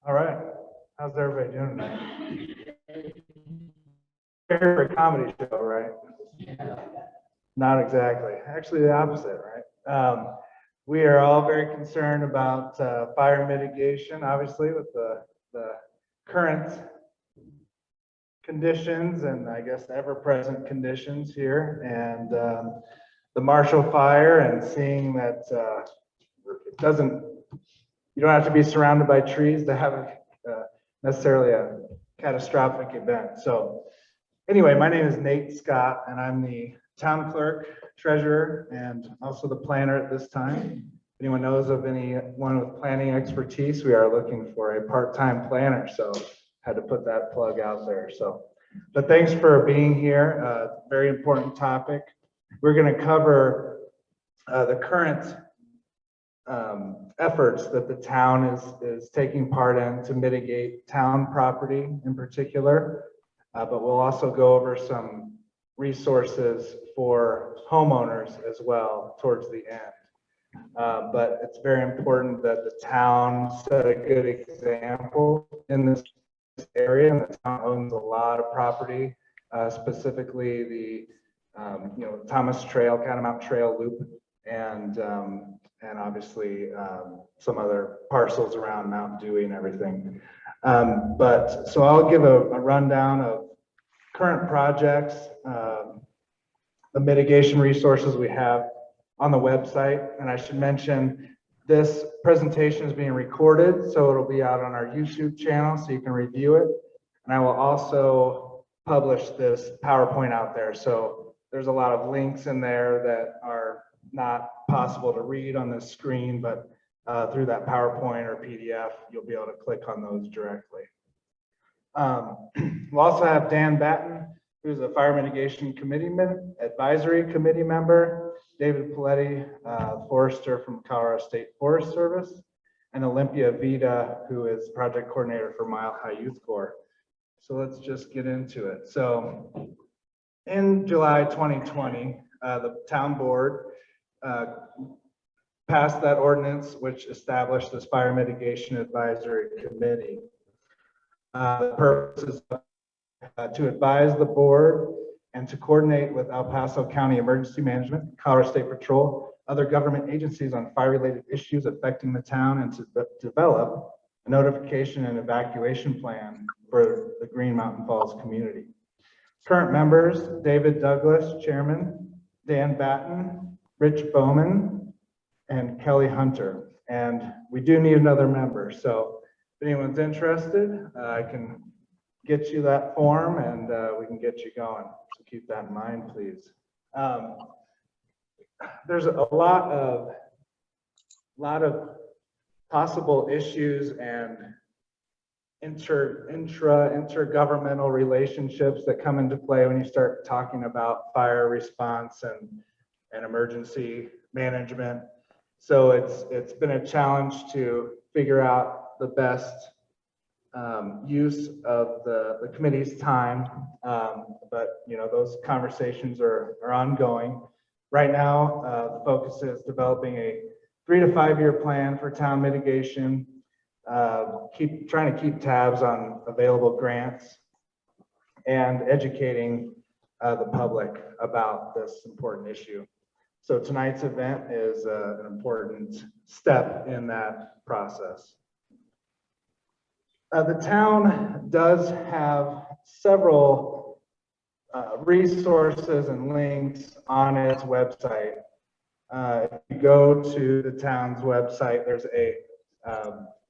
All right. How's everybody doing tonight? You're here for a comedy show, right? Not exactly. Actually, the opposite, right? We are all very concerned about fire mitigation, obviously, with the current conditions and I guess ever-present conditions here, and the Marshall Fire, and seeing that it doesn't. You don't have to be surrounded by trees to have necessarily a catastrophic event. So anyway, my name is Nate Scott, and I'm the town clerk, treasurer, and also the planner at this time. If anyone knows of anyone with planning expertise, we are looking for a part-time planner, so had to put that plug out there. So, but thanks for being here. Very important topic. We're going to cover the current efforts that the town is taking part in to mitigate town property in particular, but we'll also go over some resources for homeowners as well towards the end. But it's very important that the town set a good example in this area, and the town owns a lot of property, specifically the Thomas Trail, Catamount Trail Loop, and obviously some other parcels around Mount Dewey and everything. But so I'll give a rundown of current projects, the mitigation resources we have on the website. And I should mention this presentation is being recorded, so it'll be out on our YouTube channel so you can review it. And I will also publish this PowerPoint out there. So there's a lot of links in there that are not possible to read on the screen, but through that PowerPoint or PDF, you'll be able to click on those directly. We'll also have Dan Batten, who's a Fire Mitigation Advisory Committee member, David Paletti, forester from Colorado State Forest Service, and Olympia Vida, who is project coordinator for Mile High Youth Corps. So let's just get into it. So in July 2020, the town board passed that ordinance which established this Fire Mitigation Advisory Committee. The purpose is to advise the board and to coordinate with El Paso County Emergency Management, Colorado State Patrol, other government agencies on fire-related issues affecting the town, and to develop a notification and evacuation plan for the Green Mountain Falls community. Current members: David Douglas, Chairman; Dan Batten, Rich Bowman, and Kelly Hunter. And we do need another member. So if anyone's interested, I can get you that form and we can get you going. So keep that in mind, please. There's a lot of possible issues and intergovernmental relationships that come into play when you start talking about fire response and emergency management. So it's been a challenge to figure out the best use of the committee's time, but those conversations are ongoing. Right now, the focus is developing a 3 to 5 year plan for town mitigation, trying to keep tabs on available grants, and educating the public about this important issue. So tonight's event is an important step in that process. The town does have several resources and links on its website. If you go to the town's website, there's a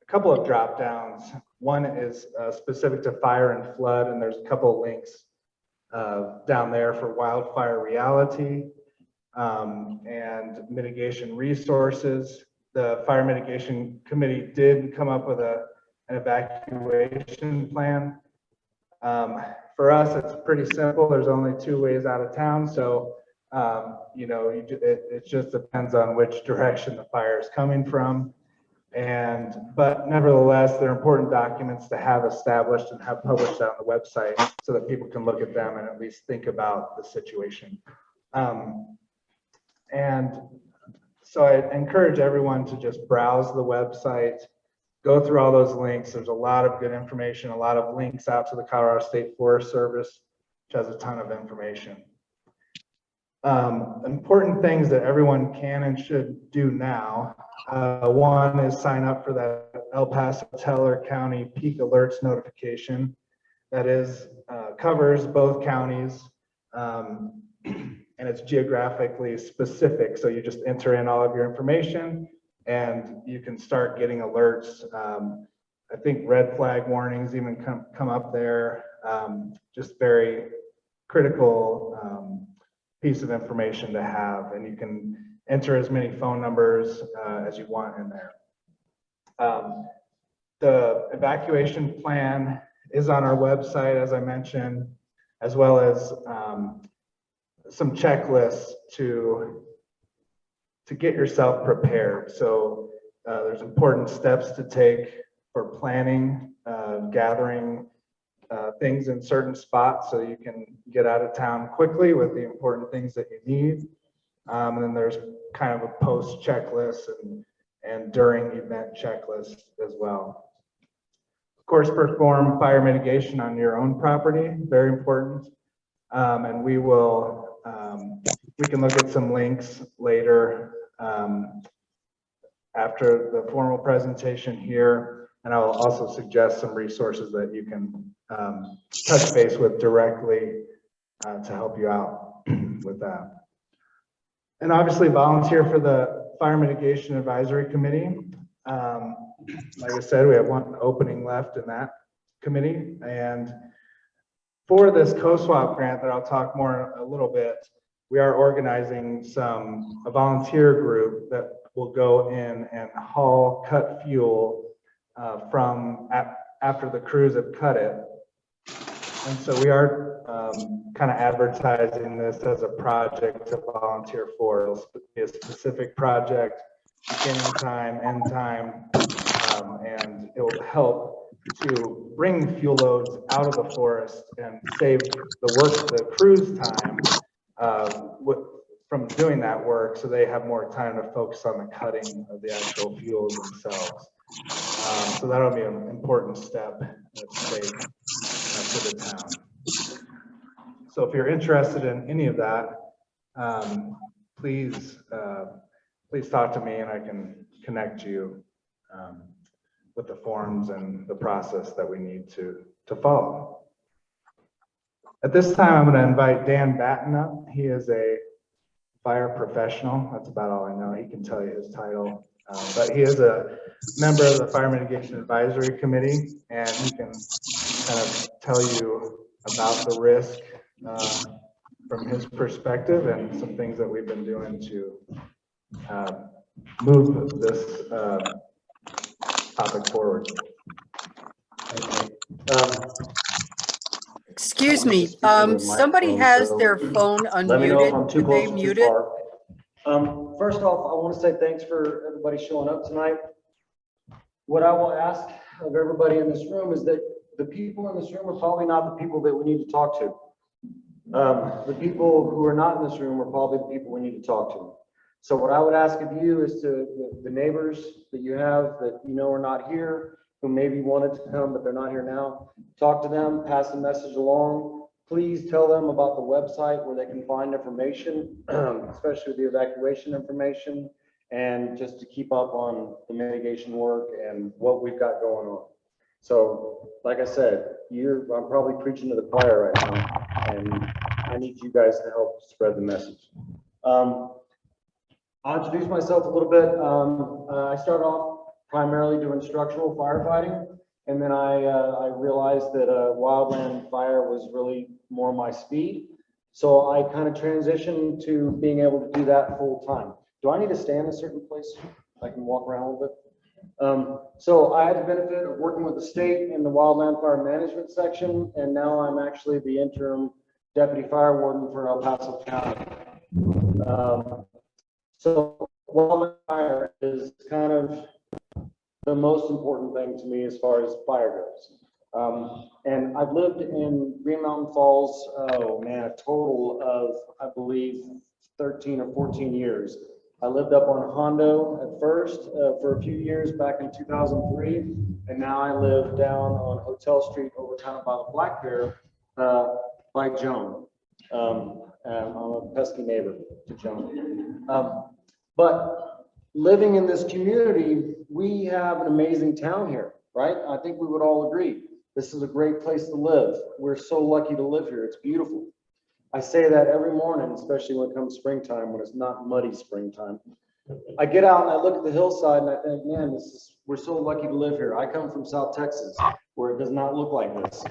couple of drop downs. One is specific to fire and flood, and there's a couple of links down there for wildfire reality and mitigation resources. The Fire Mitigation Committee did come up with an evacuation plan. For us, it's pretty simple. There's only 2 ways out of town, so it just depends on which direction the fire is coming from. But nevertheless, they're important documents to have established and have published on the website so that people can look at them and at least think about the situation. And so I encourage everyone to just browse the website, go through all those links. There's a lot of good information, a lot of links out to the Colorado State Forest Service, which has a ton of information. Important things that everyone can and should do now. One is sign up for that El Paso Teller County Peak Alerts notification. That is covers both counties, and it's geographically specific. So you just enter in all of your information and you can start getting alerts. I think red flag warnings even come up there. Just very critical piece of information to have, and you can enter as many phone numbers as you want in there. The evacuation plan is on our website, as I mentioned, as well as some checklists to get yourself prepared. So there's important steps to take for planning, gathering things in certain spots so you can get out of town quickly with the important things that you need. And then there's kind of a post checklist and during event checklist as well. Of course, perform fire mitigation on your own property, very important. And we can look at some links later after the formal presentation here. And I will also suggest some resources that you can touch base with directly to help you out with that. And obviously volunteer for the Fire Mitigation Advisory Committee. Like I said, we have one opening left in that committee. And for this co-swap grant that I'll talk more a little bit, we are organizing a volunteer group that will go in and haul cut fuel from after the crews have cut it. And so we are kind of advertising this as a project to volunteer for. It'll be a specific project, beginning time, end time, and it will help to bring fuel loads out of the forest and save the crew's time from doing that work, so they have more time to focus on the cutting of the actual fuels themselves. So that'll be an important step to take for the town. So if you're interested in any of that, please talk to me and I can connect you with the forms and the process that we need to follow. At this time, I'm going to invite Dan Batten up. He is a fire professional. That's about all I know. He can tell you his title. But he is a member of the Fire Mitigation Advisory Committee, and he can kind of tell you about the risk from his perspective and some things that we've been doing to move this topic forward. Excuse me, somebody has their phone unmuted. Let me know if I'm too close or too far. First off, I want to say thanks for everybody showing up tonight. What I will ask of everybody in this room is that the people in this room are probably not the people that we need to talk to. The people who are not in this room are probably the people we need to talk to. So what I would ask of you is the neighbors that you have that you know are not here, who maybe wanted to come, but they're not here now, talk to them, pass the message along. Please tell them about the website where they can find information, especially the evacuation information, and just to keep up on the mitigation work and what we've got going on. So, like I said, I'm probably preaching to the choir right now, and I need you guys to help spread the message. I'll introduce myself a little bit. I started off primarily doing structural firefighting, and then I realized that wildland fire was really more my speed. So I kind of transitioned to being able to do that full time. Do I need to stay in a certain place? I can walk around a little bit. So I had the benefit of working with the state in the wildland fire management section, and now I'm actually the interim deputy fire warden for El Paso County. So wildland fire is kind of the most important thing to me as far as fire goes. And I've lived in Green Mountain Falls, a total of, I believe, 13 or 14 years. I lived up on Hondo at first for a few years back in 2003, and now I live down on Hotel Street over kind of by the Black Bear by Joan. I'm a pesky neighbor to Joan. But living in this community, we have an amazing town here, right? I think we would all agree. This is a great place to live. We're so lucky to live here. It's beautiful. I say that every morning, especially when it comes springtime, when it's not muddy springtime. I get out and I look at the hillside and I think, man, we're so lucky to live here. I come from South Texas, where it does not look like this.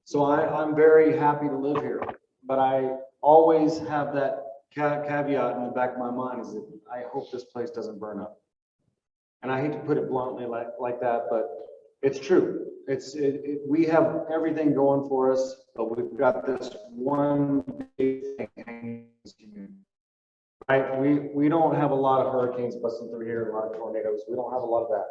So I'm very happy to live here. But I always have that caveat in the back of my mind, is that I hope this place doesn't burn up. And I hate to put it bluntly like that, but it's true. We have everything going for us, but we've got this one big thing, right? We don't have a lot of hurricanes busting through here, a lot of tornadoes. We don't have a lot of that.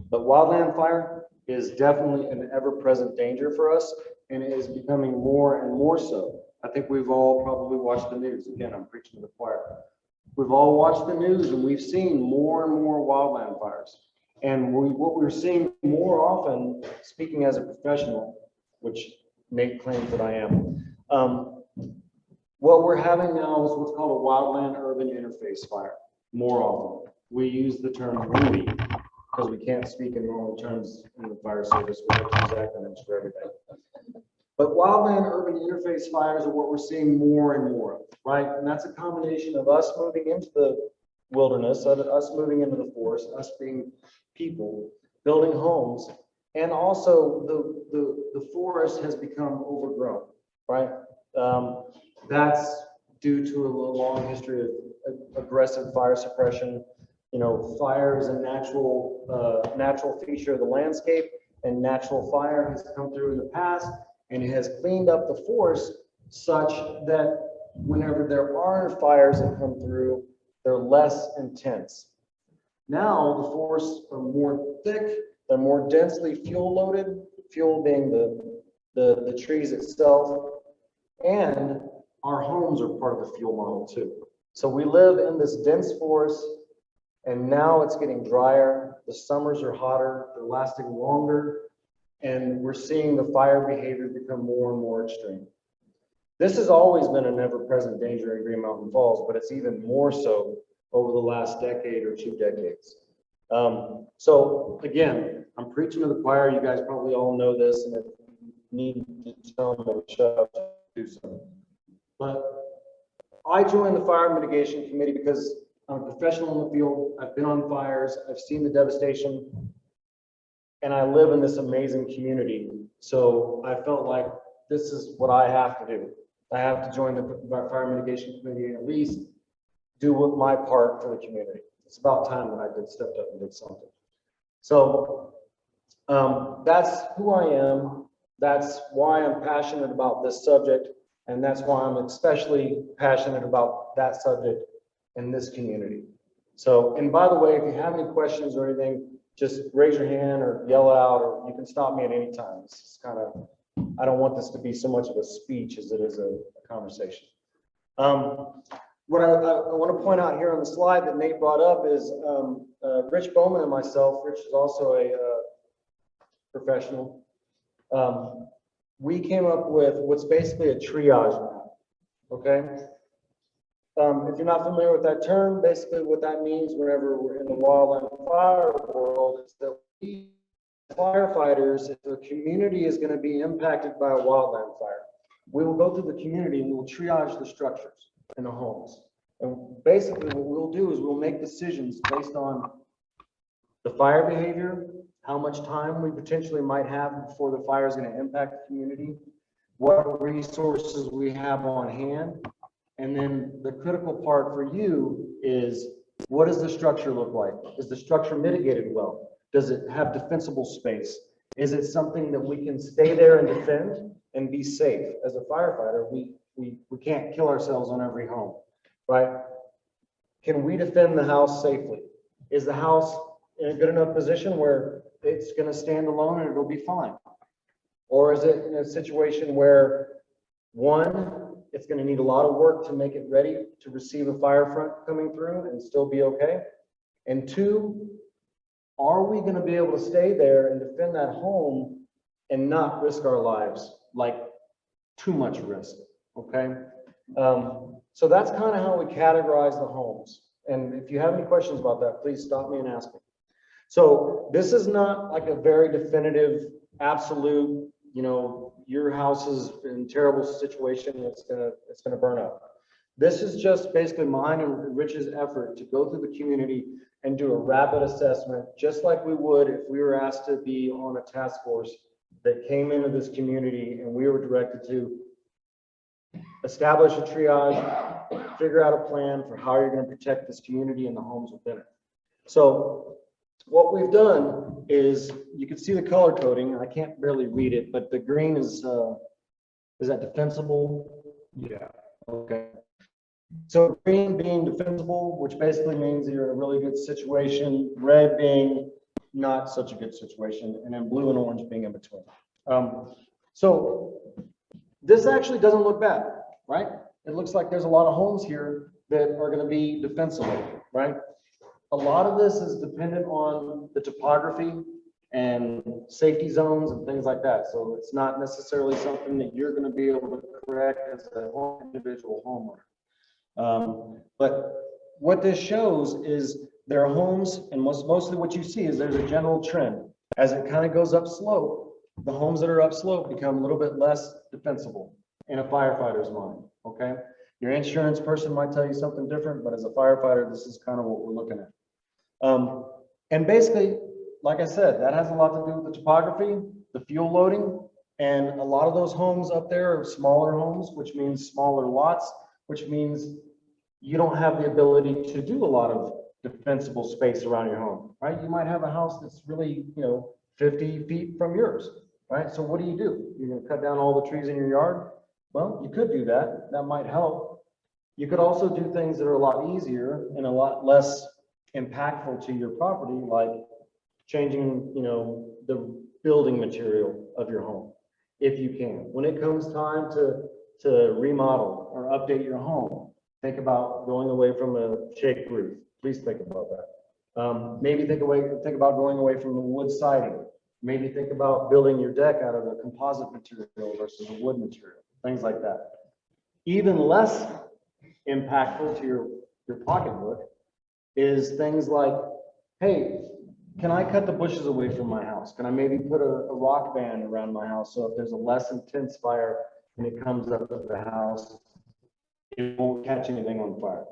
But wildland fire is definitely an ever-present danger for us, and it is becoming more and more so. I think we've all probably watched the news. Again, I'm preaching to the choir. We've all watched the news and we've seen more and more wildland fires. And what we're seeing more often, speaking as a professional, which Nate claims that I am, what we're having now is what's called a wildland urban interface fire. More often, we use the term WUI because we can't speak in normal terms in the fire service. We have to use acronyms for everything. But wildland urban interface fires are what we're seeing more and more of, right? And that's a combination of us moving into the wilderness, us moving into the forest, us being people, building homes, and also the forest has become overgrown, right? That's due to a long history of aggressive fire suppression. You know, fire is a natural feature of the landscape, and natural fire has come through in the past, and it has cleaned up the forest such that whenever there are fires that come through, they're less intense. Now the forests are more thick, they're more densely fuel loaded, fuel being the trees itself, and our homes are part of the fuel model too. So we live in this dense forest, and now it's getting drier, the summers are hotter, they're lasting longer, and we're seeing the fire behavior become more and more extreme. This has always been an ever-present danger in Green Mountain Falls, but it's even more so over the last decade or 2 decades. So again, I'm preaching to the choir. You guys probably all know this, and if you need to tell them to shut up, do something. But I joined the Fire Mitigation Committee because I'm a professional in the field. I've been on fires. I've seen the devastation, and I live in this amazing community. So I felt like this is what I have to do. I have to join the Fire Mitigation Committee and at least do my part for the community. It's about time that I stepped up and did something. So that's who I am. That's why I'm passionate about this subject. And that's why I'm especially passionate about that subject in this community. So, and by the way, if you have any questions or anything, just raise your hand or yell out, or you can stop me at any time. It's kind of, I don't want this to be so much of a speech as it is a conversation. What I want to point out here on the slide that Nate brought up is Rich Bowman and myself. Rich is also a professional. We came up with what's basically a triage map. Okay. If you're not familiar with that term, basically what that means whenever we're in the wildland fire world is that we firefighters, if the community is going to be impacted by a wildland fire, we will go through the community and we will triage the structures in the homes. And basically what we'll do is we'll make decisions based on the fire behavior, how much time we potentially might have before the fire is going to impact the community, what resources we have on hand. And then the critical part for you is, what does the structure look like? Is the structure mitigated well? Does it have defensible space? Is it something that we can stay there and defend and be safe? As a firefighter, we can't kill ourselves on every home, right? Can we defend the house safely? Is the house in a good enough position where it's going to stand alone and it'll be fine? Or is it in a situation where, one, it's going to need a lot of work to make it ready to receive a fire front coming through and still be okay. And two, are we going to be able to stay there and defend that home and not risk our lives, like too much risk, okay? So that's kind of how we categorize the homes. And if you have any questions about that, please stop me and ask me. So this is not like a very definitive, absolute, you know, your house is in a terrible situation, it's gonna burn up. This is just basically mine and Rich's effort to go through the community and do a rapid assessment, just like we would if we were asked to be on a task force that came into this community and we were directed to establish a triage, figure out a plan for how you're going to protect this community and the homes within it. So what we've done is, you can see the color coding. I can't barely read it, but the green is that defensible? Yeah. Okay. So green being defensible, which basically means that you're in a really good situation, red being not such a good situation, and then blue and orange being in between. So this actually doesn't look bad, right? It looks like there's a lot of homes here that are going to be defensible, right? A lot of this is dependent on the topography and safety zones and things like that. So it's not necessarily something that you're going to be able to correct as a individual homeowner. But what this shows is there are homes, and mostly what you see is there's a general trend. As it kind of goes up slope, the homes that are up slope become a little bit less defensible in a firefighter's mind, okay? Your insurance person might tell you something different, but as a firefighter, this is kind of what we're looking at. And basically, like I said, that has a lot to do with the topography, the fuel loading, and a lot of those homes up there are smaller homes, which means smaller lots, which means you don't have the ability to do a lot of defensible space around your home, right? You might have a house that's really, 50 feet from yours, right? So what do? You're going to cut down all the trees in your yard? Well, you could do that. That might help. You could also do things that are a lot easier and a lot less impactful to your property, like changing, the building material of your home, if you can. When it comes time to remodel or update your home, think about going away from a shake roof. Please think about that. Maybe think about going away from the wood siding. Maybe think about building your deck out of a composite material versus a wood material, things like that. Even less impactful to your pocketbook is things like, hey, can I cut the bushes away from my house? Can I maybe put a rock band around my house so if there's a less intense fire and it comes up to the house, it won't catch anything on fire?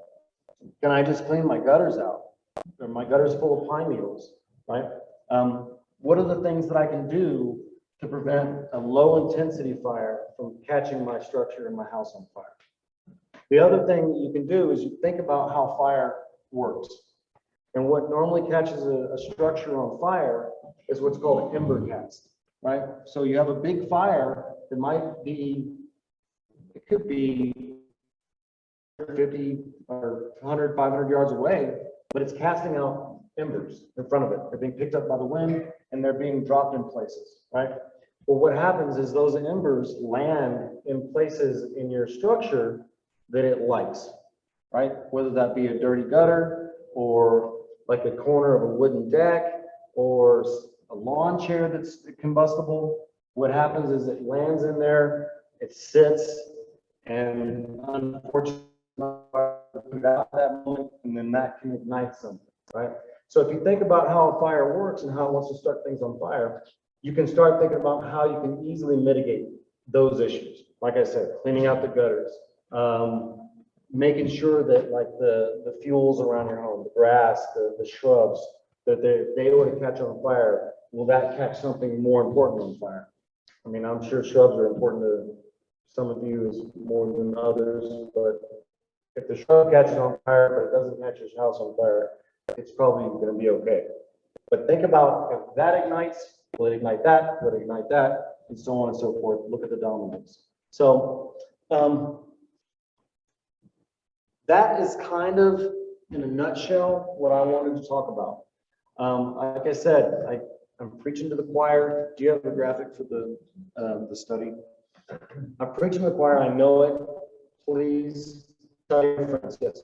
Can I just clean my gutters out? Or my gutters full of pine needles, right? What are the things that I can do to prevent a low intensity fire from catching my structure and my house on fire? The other thing you can do is you think about how fire works. And what normally catches a structure on fire is what's called an ember cast, right? So you have a big fire that might be, it could be 50 or 100, 500 yards away, but it's casting out embers in front of it. They're being picked up by the wind and they're being dropped in places, right? Well, what happens is those embers land in places in your structure that it likes, right? Whether that be a dirty gutter or like a corner of a wooden deck or a lawn chair that's combustible. What happens is it lands in there, it sits, and unfortunately, put out that moment, and then that can ignite something, right? So if you think about how a fire works and how it wants to start things on fire, you can start thinking about how you can easily mitigate those issues. Like I said, cleaning out the gutters, making sure that like the fuels around your home, the grass, the shrubs, that they were to catch on fire, will that catch something more important on fire? I mean, I'm sure shrubs are important to some of you is more than others, but if the shrub catches on fire, but it doesn't catch your house on fire, it's probably going to be okay. But think about if that ignites, will it ignite that? Will it ignite that? And so on and so forth. Look at the dominoes. So that is kind of, in a nutshell, what I wanted to talk about. Like I said, I'm preaching to the choir. Do you have a graphic for the study? I'm preaching to the choir. I know it. please tell your friends, yes.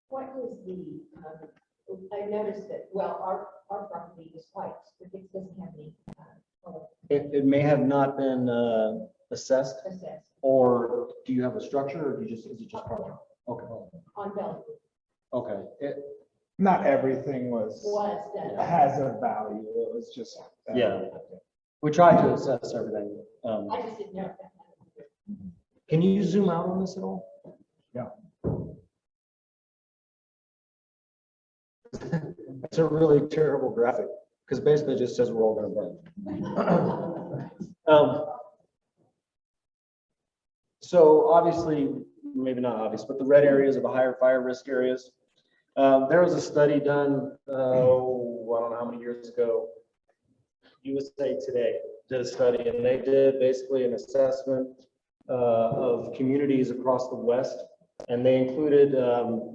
What was the, I noticed that, well, our property is white, but it doesn't have any, color It may have not been assessed, assessed or do you have a structure, or do you just, is it just property? Okay, on Bellevue. okay. Not everything was, Was that, has a value. It was just. Yeah. We tried to assess everything. I just didn't know if that. Can you zoom out on this at all? Yeah. It's a really terrible graphic, because basically it just says we're all gonna burn. So obviously, maybe not obvious, but the red areas are the higher fire risk areas. There was a study done, I don't know how many years ago. USA Today did a study, and they did basically an assessment of communities across the West, and they included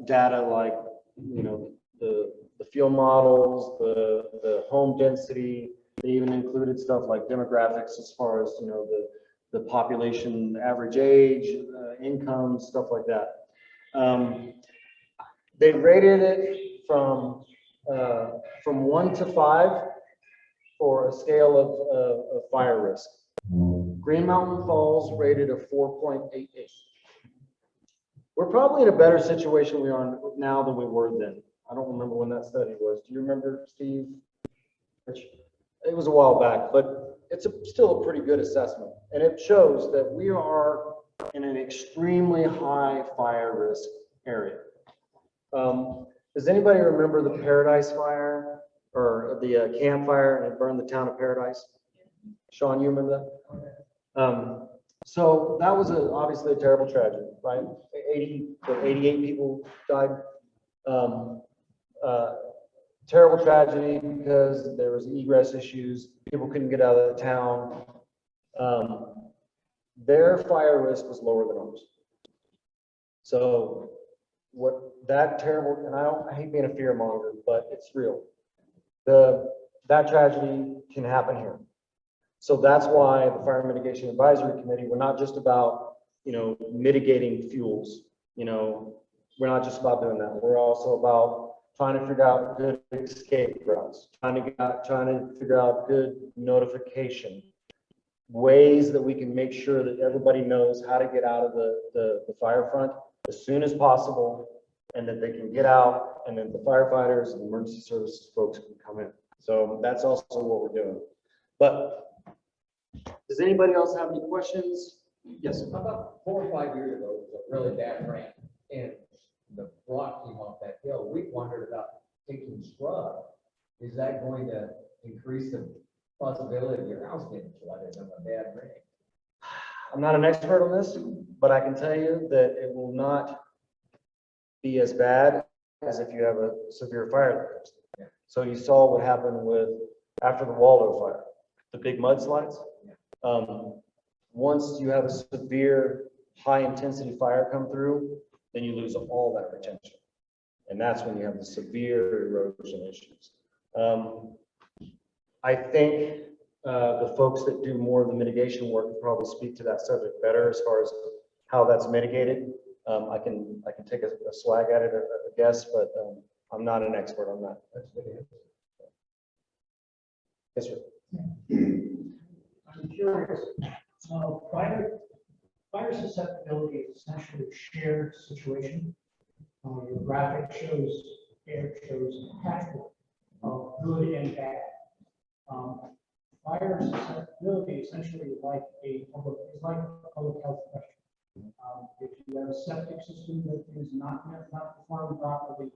data like, you know, the field models, the home density. They even included stuff like demographics as far as, you know, the population average age, income, stuff like that. They rated it from 1 to 5 for a scale of fire risk. Green Mountain Falls rated a 4.88. We're probably in a better situation we are now than we were then. I don't remember when that study was. Do you remember, Steve? It was a while back, but it's still a pretty good assessment. And it shows that we are in an extremely high fire risk area. Does anybody remember the Paradise Fire or the campfire, and it burned the town of Paradise? Sean, you remember that? So that was obviously a terrible tragedy, right? 88 people died. Terrible tragedy because there was egress issues. People couldn't get out of the town. Their fire risk was lower than ours. So what that terrible, and I hate being a fear monger, but it's real. That tragedy can happen here. So that's why the Fire Mitigation Advisory Committee, we're not just about, you know, mitigating fuels. You know, we're not just about doing that. We're also about trying to figure out good escape routes, trying to figure out good notification, ways that we can make sure that everybody knows how to get out of the fire front as soon as possible, and that they can get out, and then the firefighters and emergency services folks can come in. So that's also what we're doing. But does anybody else have any questions? Yes. About 4 or 5 years ago, it was a really bad rain, and the rock came off that hill. We wondered about taking scrub. Is that going to increase the possibility of your house getting flooded in a bad rain? I'm not an expert on this, but I can tell you that it will not be as bad as if you have a severe fire that comes through. So you saw what happened after the Waldo fire, the big mudslides. Once you have a severe high intensity fire come through, then you lose all that retention. And that's when you have the severe erosion issues. I think the folks that do more of the mitigation work can probably speak to that subject better as far as how that's mitigated. I can take a swag at it, a guess, but I'm not an expert on that. That's what it is. Yes, sir. I'm curious, fire susceptibility is essentially a shared situation. Your graphic shows patchwork of good and bad. Fire susceptibility essentially is like a public health question. If you have a septic system that is not performing properly,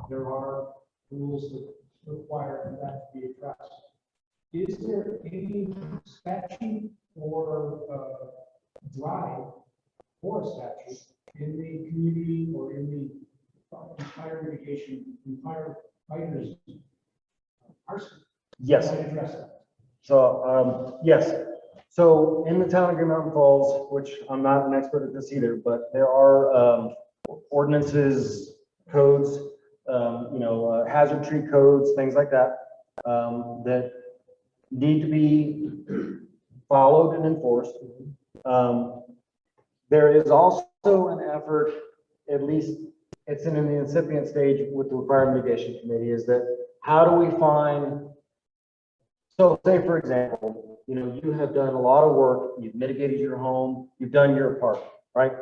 there are rules that require that to be addressed. Is there any statute or drive for a statute in the community or in the fire mitigation, firefighters arsenal? Yes. To address that? So, yes. So in the town of Green Mountain Falls, which I'm not an expert at this either, but there are ordinances, codes, hazard tree codes, things like that, that need to be followed and enforced. There is also an effort, at least it's in the incipient stage with the Fire Mitigation Committee, is that how do we find, so say for example, you know, you have done a lot of work, you've mitigated your home, you've done your part, right?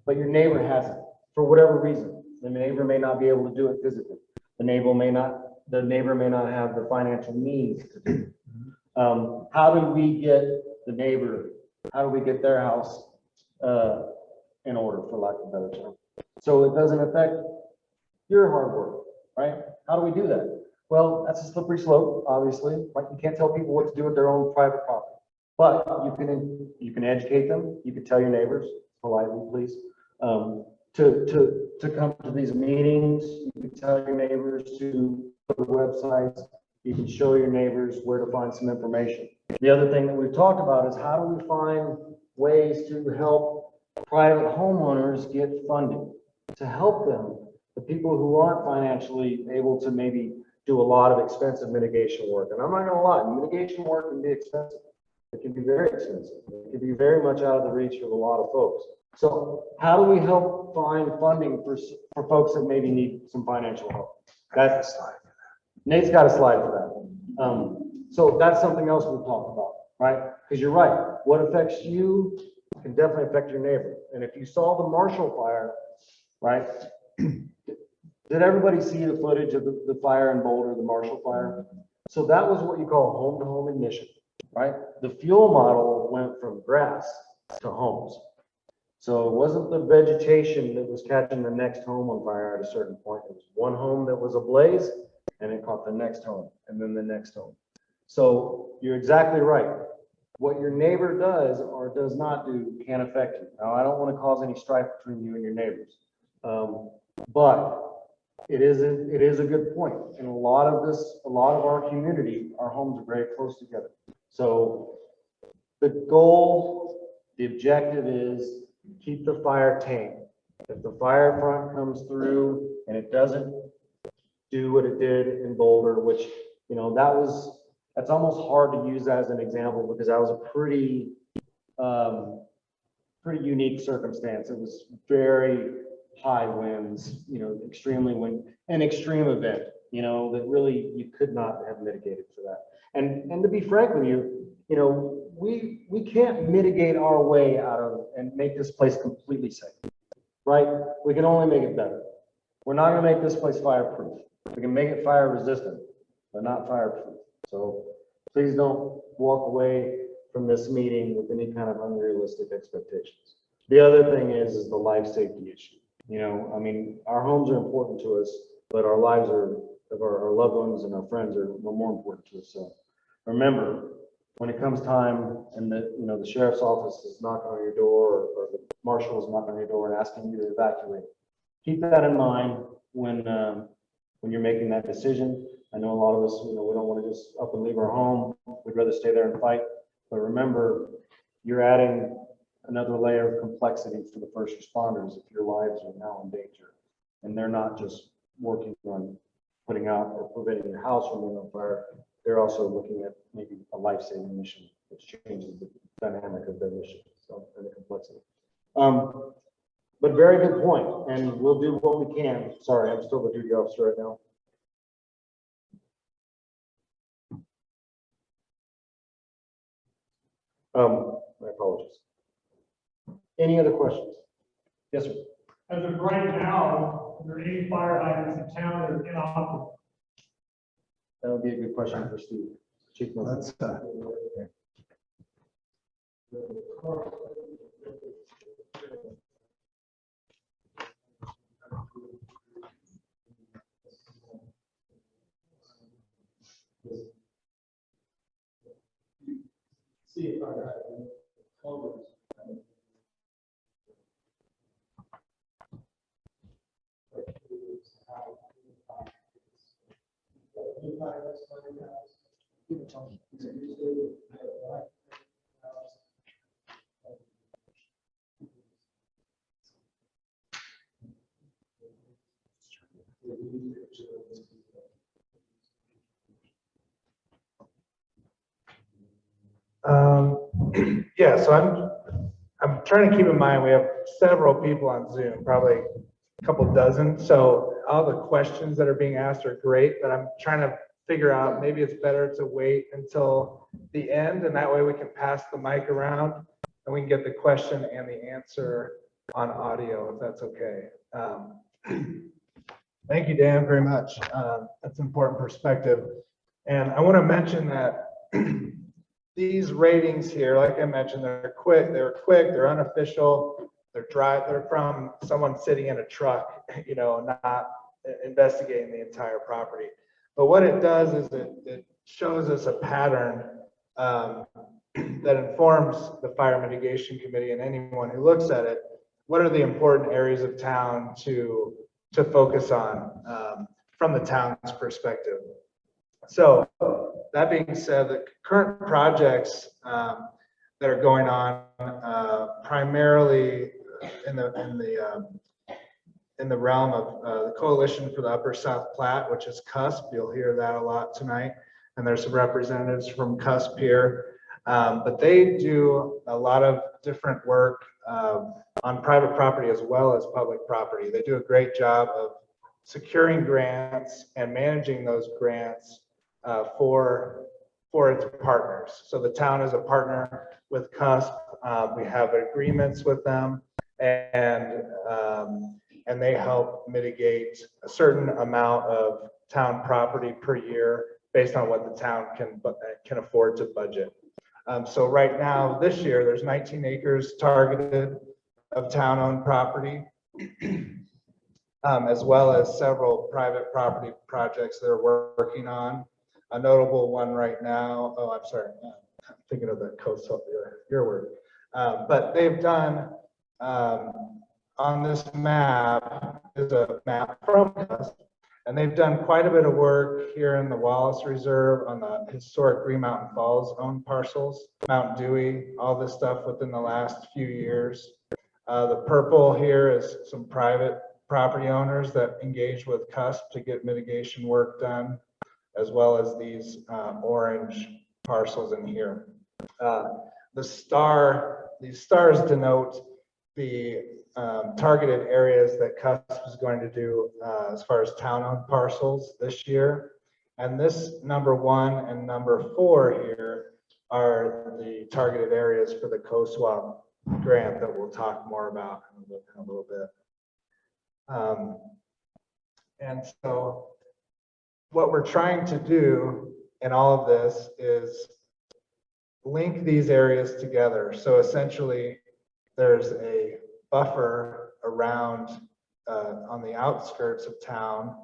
But your neighbor hasn't, for whatever reason. The neighbor may not be able to do it physically. The neighbor may not have the financial means to do it. How do we get the neighbor, how do we get their house in order, for lack of a better term? So it doesn't affect your hard work, right? How do we do that? Well, that's a slippery slope, obviously. Like, you can't tell people what to do with their own private property, but you can educate them. You can tell your neighbors politely, please, to come to these meetings. You can tell your neighbors to go to websites. You can show your neighbors where to find some information. The other thing that we've talked about is how do we find ways to help private homeowners get funding, to help them, the people who aren't financially able to maybe do a lot of expensive mitigation work. And I'm not gonna lie, mitigation work can be expensive. It can be very expensive. It can be very much out of the reach of a lot of folks. So how do we help find funding for folks that maybe need some financial help? That's Nate's got a slide for that. So that's something else we've talked about, right? Because you're right. What affects you can definitely affect your neighbor. And if you saw the Marshall fire, right? Did everybody see the footage of the fire in Boulder, the Marshall fire? So that was what you call home-to-home ignition, right? The fuel model went from grass to homes. So it wasn't the vegetation that was catching the next home on fire at a certain point. It was one home that was ablaze, and it caught the next home, and then the next home. So you're exactly right. What your neighbor does or does not do can affect you. Now, I don't want to cause any strife between you and your neighbors, but it is a good point. In a lot of our community, our homes are very close together. So the goal, the objective is keep the fire tame. If the fire front comes through and it doesn't do what it did in Boulder, which, you know, that's almost hard to use as an example because that was a pretty unique circumstance. It was very high winds, you know, an extreme event, you know, that really you could not have mitigated for that. And to be frank with you, you know, we can't mitigate our way out of and make this place completely safe, right? We can only make it better. We're not going to make this place fireproof. We can make it fire resistant, but not fireproof. So please don't walk away from this meeting with any kind of unrealistic expectations. The other thing is the life safety issue. You know, I mean, our homes are important to us, but our lives of our loved ones and our friends are more important to us. So remember, when it comes time and the sheriff's office is knocking on your door or the marshal is knocking on your door and asking you to evacuate, keep that in mind when you're making that decision. I know a lot of us, you know, we don't want to just up and leave our home. We'd rather stay there and fight. But remember, you're adding another layer of complexity for the first responders if your lives are now in danger. And they're not just working on putting out or preventing your house from being on fire. They're also looking at maybe a life-saving mission, which changes the dynamic of their mission, so, and the complexity. But very good point, and we'll do what we can. Sorry, I'm still the duty officer right now. My apologies. Any other questions? Yes, sir. As of right now, there are 80 fire hydrants in town that are inoperable. That would be a good question for Steve. Chief Mills. See if I got it. Yeah, so I'm trying to keep in mind, we have several people on Zoom, probably a couple dozen. So all the questions that are being asked are great, but I'm trying to figure out, maybe it's better to wait until the end, and that way we can pass the mic around and we can get the question and the answer on audio, if that's okay. Thank you, Dan, very much. That's important perspective. And I want to mention that these ratings here, like I mentioned, they're quick, they're unofficial, they're dry, they're from someone sitting in a truck, you know, not investigating the entire property. But what it does is it shows us a pattern that informs the Fire Mitigation Committee and anyone who looks at it. What are the important areas of town to focus on from the town's perspective? So that being said, the current projects that are going on primarily in the realm of the Coalition for the Upper South Platte, which is CUSP. You'll hear that a lot tonight. And there's some representatives from CUSP here. But they do a lot of different work on private property as well as public property. They do a great job of securing grants and managing those grants for its partners. So the town is a partner with CUSP. We have agreements with them, and they help mitigate a certain amount of town property per year based on what the town can afford to budget. So right now, this year, there's 19 acres targeted of town-owned property, as well as several private property projects they're working on. A notable one right now, oh, I'm sorry, I'm thinking of the Kosovo, your word. But they've done, on this map, is a map from us, and they've done quite a bit of work here in the Wallace Reserve on the historic Green Mountain Falls owned parcels, Mount Dewey, all this stuff within the last few years. The purple here is some private property owners that engage with CUSP to get mitigation work done, as well as these orange parcels in here. These stars denote the targeted areas that CUSP is going to do as far as town-owned parcels this year. And this number 1 and number 4 here are the targeted areas for the Kosovo grant that we'll talk more about in a little bit. And so what we're trying to do in all of this is link these areas together. So essentially, there's a buffer around on the outskirts of town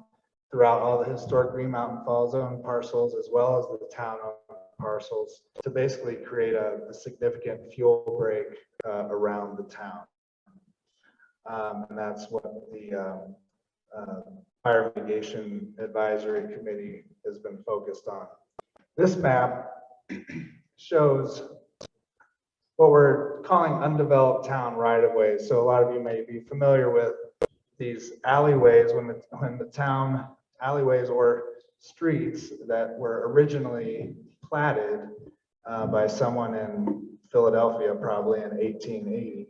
throughout all the historic Green Mountain Falls owned parcels, as well as the town owned parcels, to basically create a significant fuel break around the town. And that's what the Fire Mitigation Advisory Committee has been focused on. This map shows what we're calling undeveloped town right-of-ways. So a lot of you may be familiar with these alleyways when the town alleyways or streets that were originally platted by someone in Philadelphia, probably in 1880.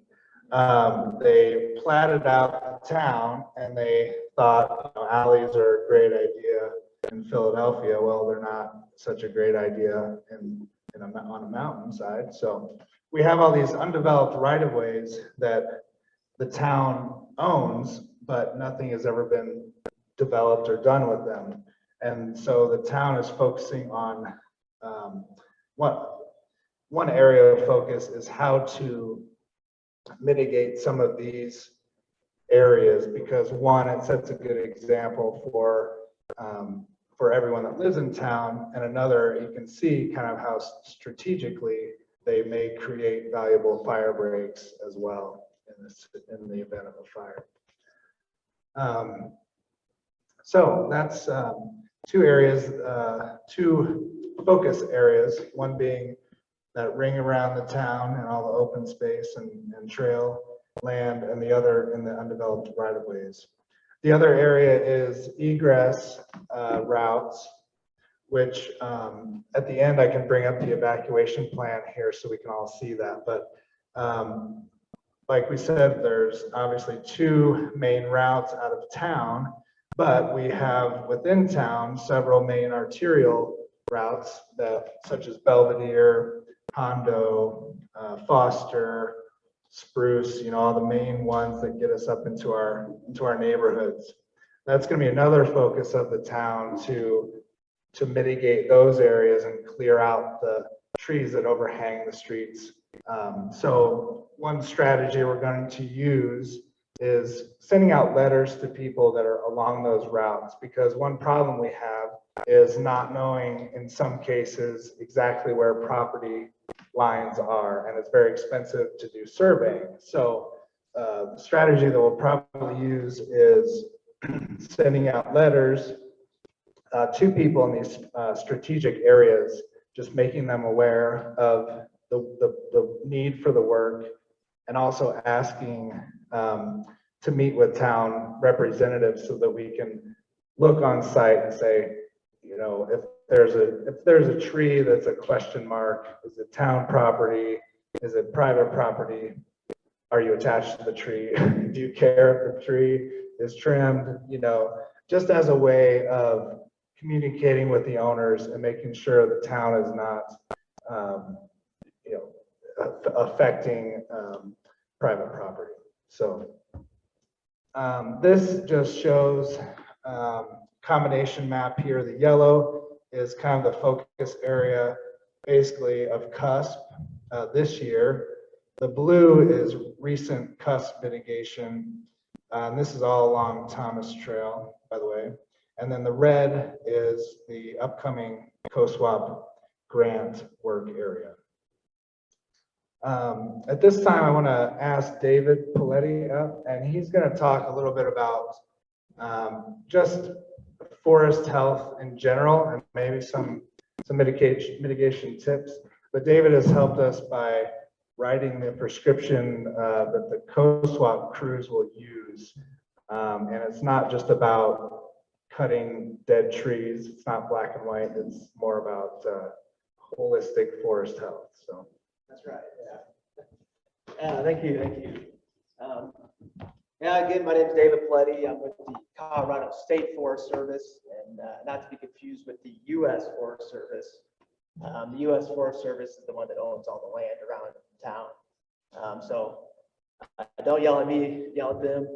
They platted out the town and they thought, you know, alleys are a great idea in Philadelphia. Well, they're not such a great idea on a mountainside. So we have all these undeveloped right-of-ways that the town owns, but nothing has ever been developed or done with them. And so the town is focusing on one area of focus is how to mitigate some of these areas, because one, it sets a good example for everyone that lives in town, and another, you can see kind of how strategically they may create valuable fire breaks as well in the event of a fire. So that's two areas, two focus areas, one being that ring around the town and all the open space and trail land, and the other in the undeveloped right-of-ways. The other area is egress routes, which at the end I can bring up the evacuation plan here so we can all see that. But like we said, there's obviously 2 main routes out of town, but we have within town several main arterial routes that, such as Belvedere, Hondo, Foster, Spruce, all the main ones that get us up into our neighborhoods. That's going to be another focus of the town to mitigate those areas and clear out the trees that overhang the streets. So one strategy we're going to use is sending out letters to people that are along those routes, because one problem we have is not knowing in some cases exactly where property lines are, and it's very expensive to do surveying. So the strategy that we'll probably use is sending out letters to people in these strategic areas, just making them aware of the need for the work, and also asking to meet with town representatives so that we can look on site and say, if there's a tree that's a question mark, is it town property? Is it private property? Are you attached to the tree? Do you care if the tree is trimmed? Just as a way of communicating with the owners and making sure the town is not, affecting private property. So this just shows combination map here. The yellow is kind of the focus area, basically, of CUSP this year. The blue is recent CUSP mitigation. And this is all along Thomas Trail, by the way. And then the red is the upcoming COSWAP grant work area. At this time, I want to ask David Paletti up, and he's going to talk a little bit about just forest health in general, and maybe some mitigation tips. But David has helped us by writing the prescription that the COSWAP crews will use. And it's not just about cutting dead trees. It's not black and white. It's more about holistic forest health. So that's right. Yeah. Thank you. Again, my name is David Paletti. I'm with the Colorado State Forest Service, and not to be confused with the U.S. Forest Service. The U.S. Forest Service is the one that owns all the land around town. So don't yell at me, yell at them.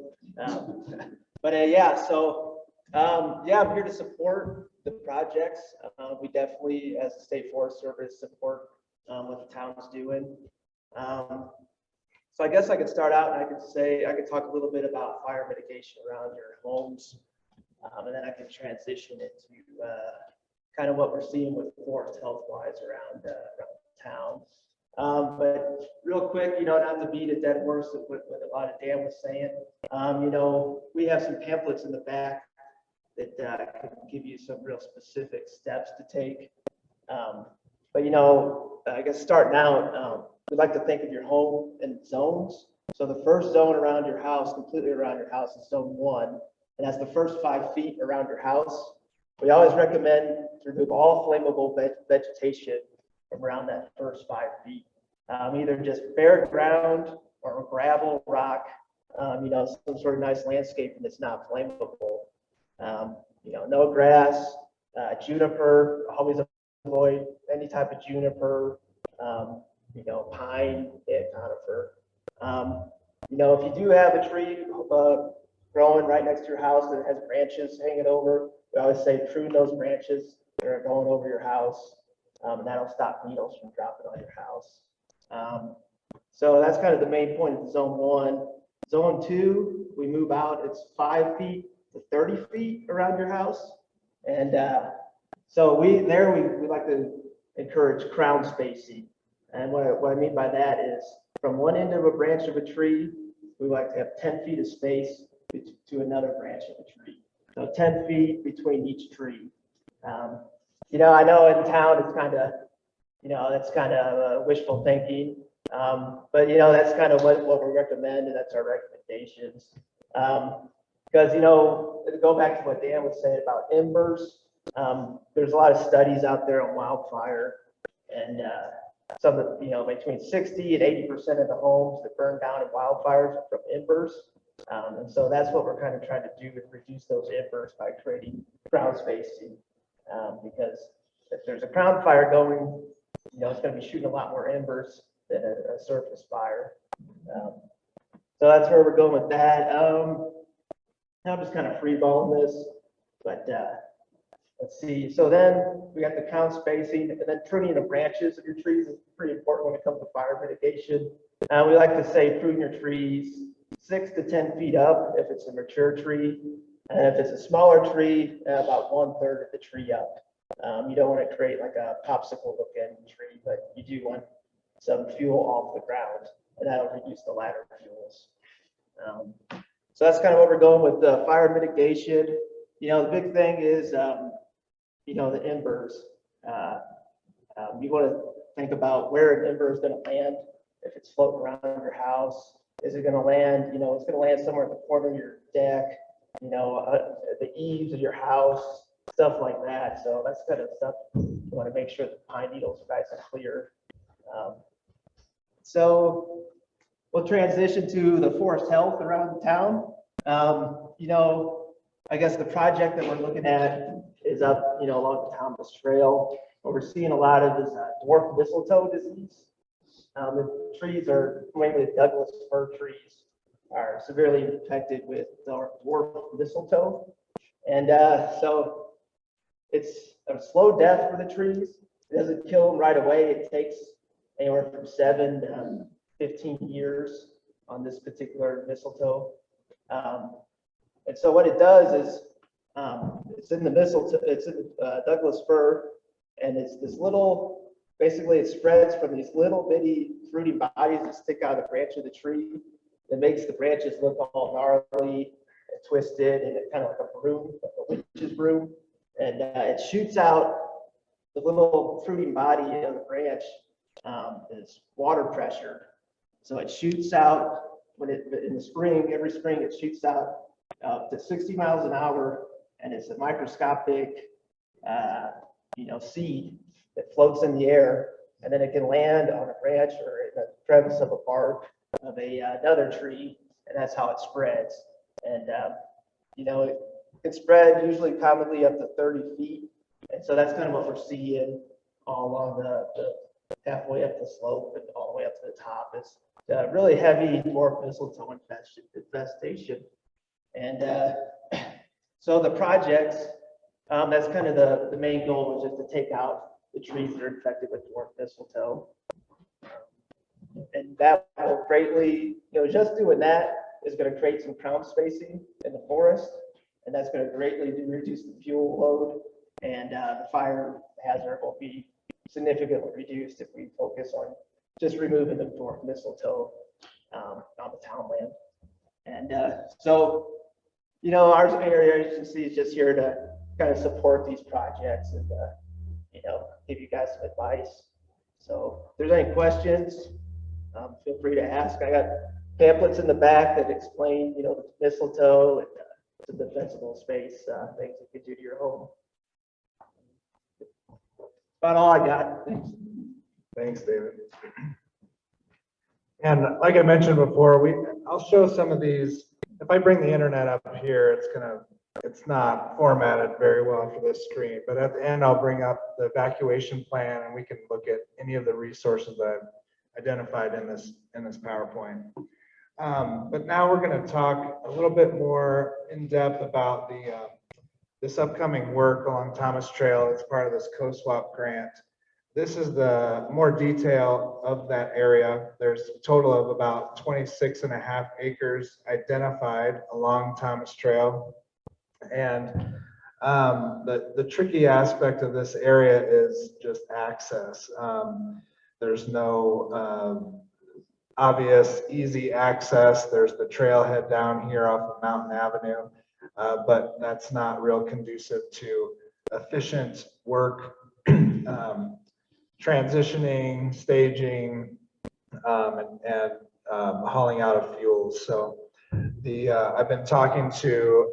I'm here to support the projects. We definitely, as the State Forest Service, support what the town's doing. So I guess I could start out and I could talk a little bit about fire mitigation around your homes, and then I can transition into kind of what we're seeing with forest health wise around town. But real quick, not to beat a dead horse with what a lot of Dan was saying, we have some pamphlets in the back that can give you some real specific steps to take. I guess starting out, we'd like to think of your home in zones. So the first zone around your house, completely around your house, is zone 1. And that's the first 5 feet around your house. We always recommend to remove all flammable vegetation from around that first 5 feet. Either just bare ground or gravel, rock, some sort of nice landscaping that's not flammable. No grass, juniper, always avoid any type of juniper, pine, and conifer. If you do have a tree growing right next to your house that has branches hanging over, we always say prune those branches that are going over your house, and that'll stop needles from dropping on your house. So that's kind of the main point of zone 1. Zone 2, we move out, it's 5 feet to 30 feet around your house. And so we like to encourage crown spacing. And what I mean by that is from one end of a branch of a tree, we like to have 10 feet of space to another branch of a tree. So 10 feet between each tree. I know in town it's kind of, that's kind of wishful thinking. But that's kind of what we recommend, and that's our recommendations. Because, to go back to what Dan was saying about embers, there's a lot of studies out there on wildfire, and some of, between 60 and 80% of the homes that burn down in wildfires are from embers. And so that's what we're kind of trying to do, is reduce those embers by creating ground spacing. Because if there's a ground fire going, it's going to be shooting a lot more embers than a surface fire. So that's where we're going with that. I'm just kind of freeballing this, but let's see. So then we got the ground spacing, and then pruning the branches of your trees is pretty important when it comes to fire mitigation. We like to say prune your trees 6 to 10 feet up if it's a mature tree, and if it's a smaller tree, about 1/3 of the tree up. You don't want to create like a popsicle looking tree, but you do want some fuel off the ground, and that'll reduce the ladder fuels. So that's kind of what we're going with the fire mitigation. The big thing is, the embers. You want to think about where an ember is going to land. If it's floating around your house, is it going to land? It's going to land somewhere at the corner of your deck, at the eaves of your house, stuff like that. So that's kind of stuff you want to make sure the pine needles are nice and clear. So we'll transition to the forest health around town. I guess the project that we're looking at is up, along the Thomas Trail. What we're seeing a lot of is dwarf mistletoe disease. The trees are, mainly the Douglas fir trees, are severely infected with dwarf mistletoe. And so it's a slow death for the trees. It doesn't kill them right away. It takes anywhere from 7 to 15 years on this particular mistletoe. And so what it does is, it's in the mistletoe, it's in Douglas fir, and it's this little, basically it spreads from these little bitty fruity bodies that stick out of the branch of the tree. It makes the branches look all gnarly and twisted, and it's kind of like a broom, like a witch's broom. And it shoots out the little fruity body of the branch is water pressure. So it shoots out in the spring, every spring it shoots out to 60 miles an hour, and it's a microscopic, seed that floats in the air, and then it can land on a branch or in the crevice of a bark of another tree, and that's how it spreads. And it can spread usually commonly up to 30 feet, and so that's kind of what we're seeing all along the halfway up the slope and all the way up to the top. Is really heavy dwarf mistletoe infestation. And so the projects, that's kind of the main goal, is just to take out the trees that are infected with dwarf mistletoe. And that will greatly, just doing that is going to create some crown spacing in the forest, and that's going to greatly reduce the fuel load, and the fire hazard will be significantly reduced if we focus on just removing the dwarf mistletoe on the town land. And so, our area agency is just here to kind of support these projects and, give you guys some advice. So if there's any questions, feel free to ask. I got pamphlets in the back that explain, the mistletoe and some defensible space things you can do to your home. About all I got. Thanks. Thanks, David. And like I mentioned before, I'll show some of these. If I bring the internet up here, it's not formatted very well for this screen, but at the end, I'll bring up the evacuation plan, and we can look at any of the resources that I've identified in this PowerPoint. But now we're going to talk a little bit more in depth about this upcoming work along Thomas Trail as part of this co-swap grant. This is the more detail of that area. There's a total of about 26.5 acres identified along Thomas Trail. And the tricky aspect of this area is just access. There's no obvious easy access. There's the trailhead down here off of Mountain Avenue, but that's not real conducive to efficient work, transitioning, staging, and hauling out of fuels. So I've been talking to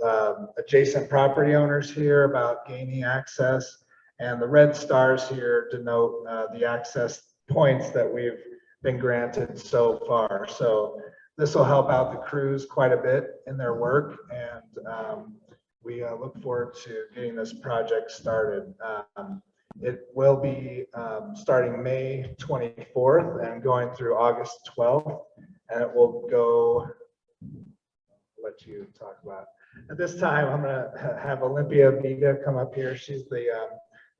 adjacent property owners here about gaining access, and the red stars here denote the access points that we've been granted so far. So this will help out the crews quite a bit in their work, and we look forward to getting this project started. It will be starting May 24th and going through August 12th, and it will go, I'll let you talk about. At this time, I'm going to have Olympia Vida come up here. She's the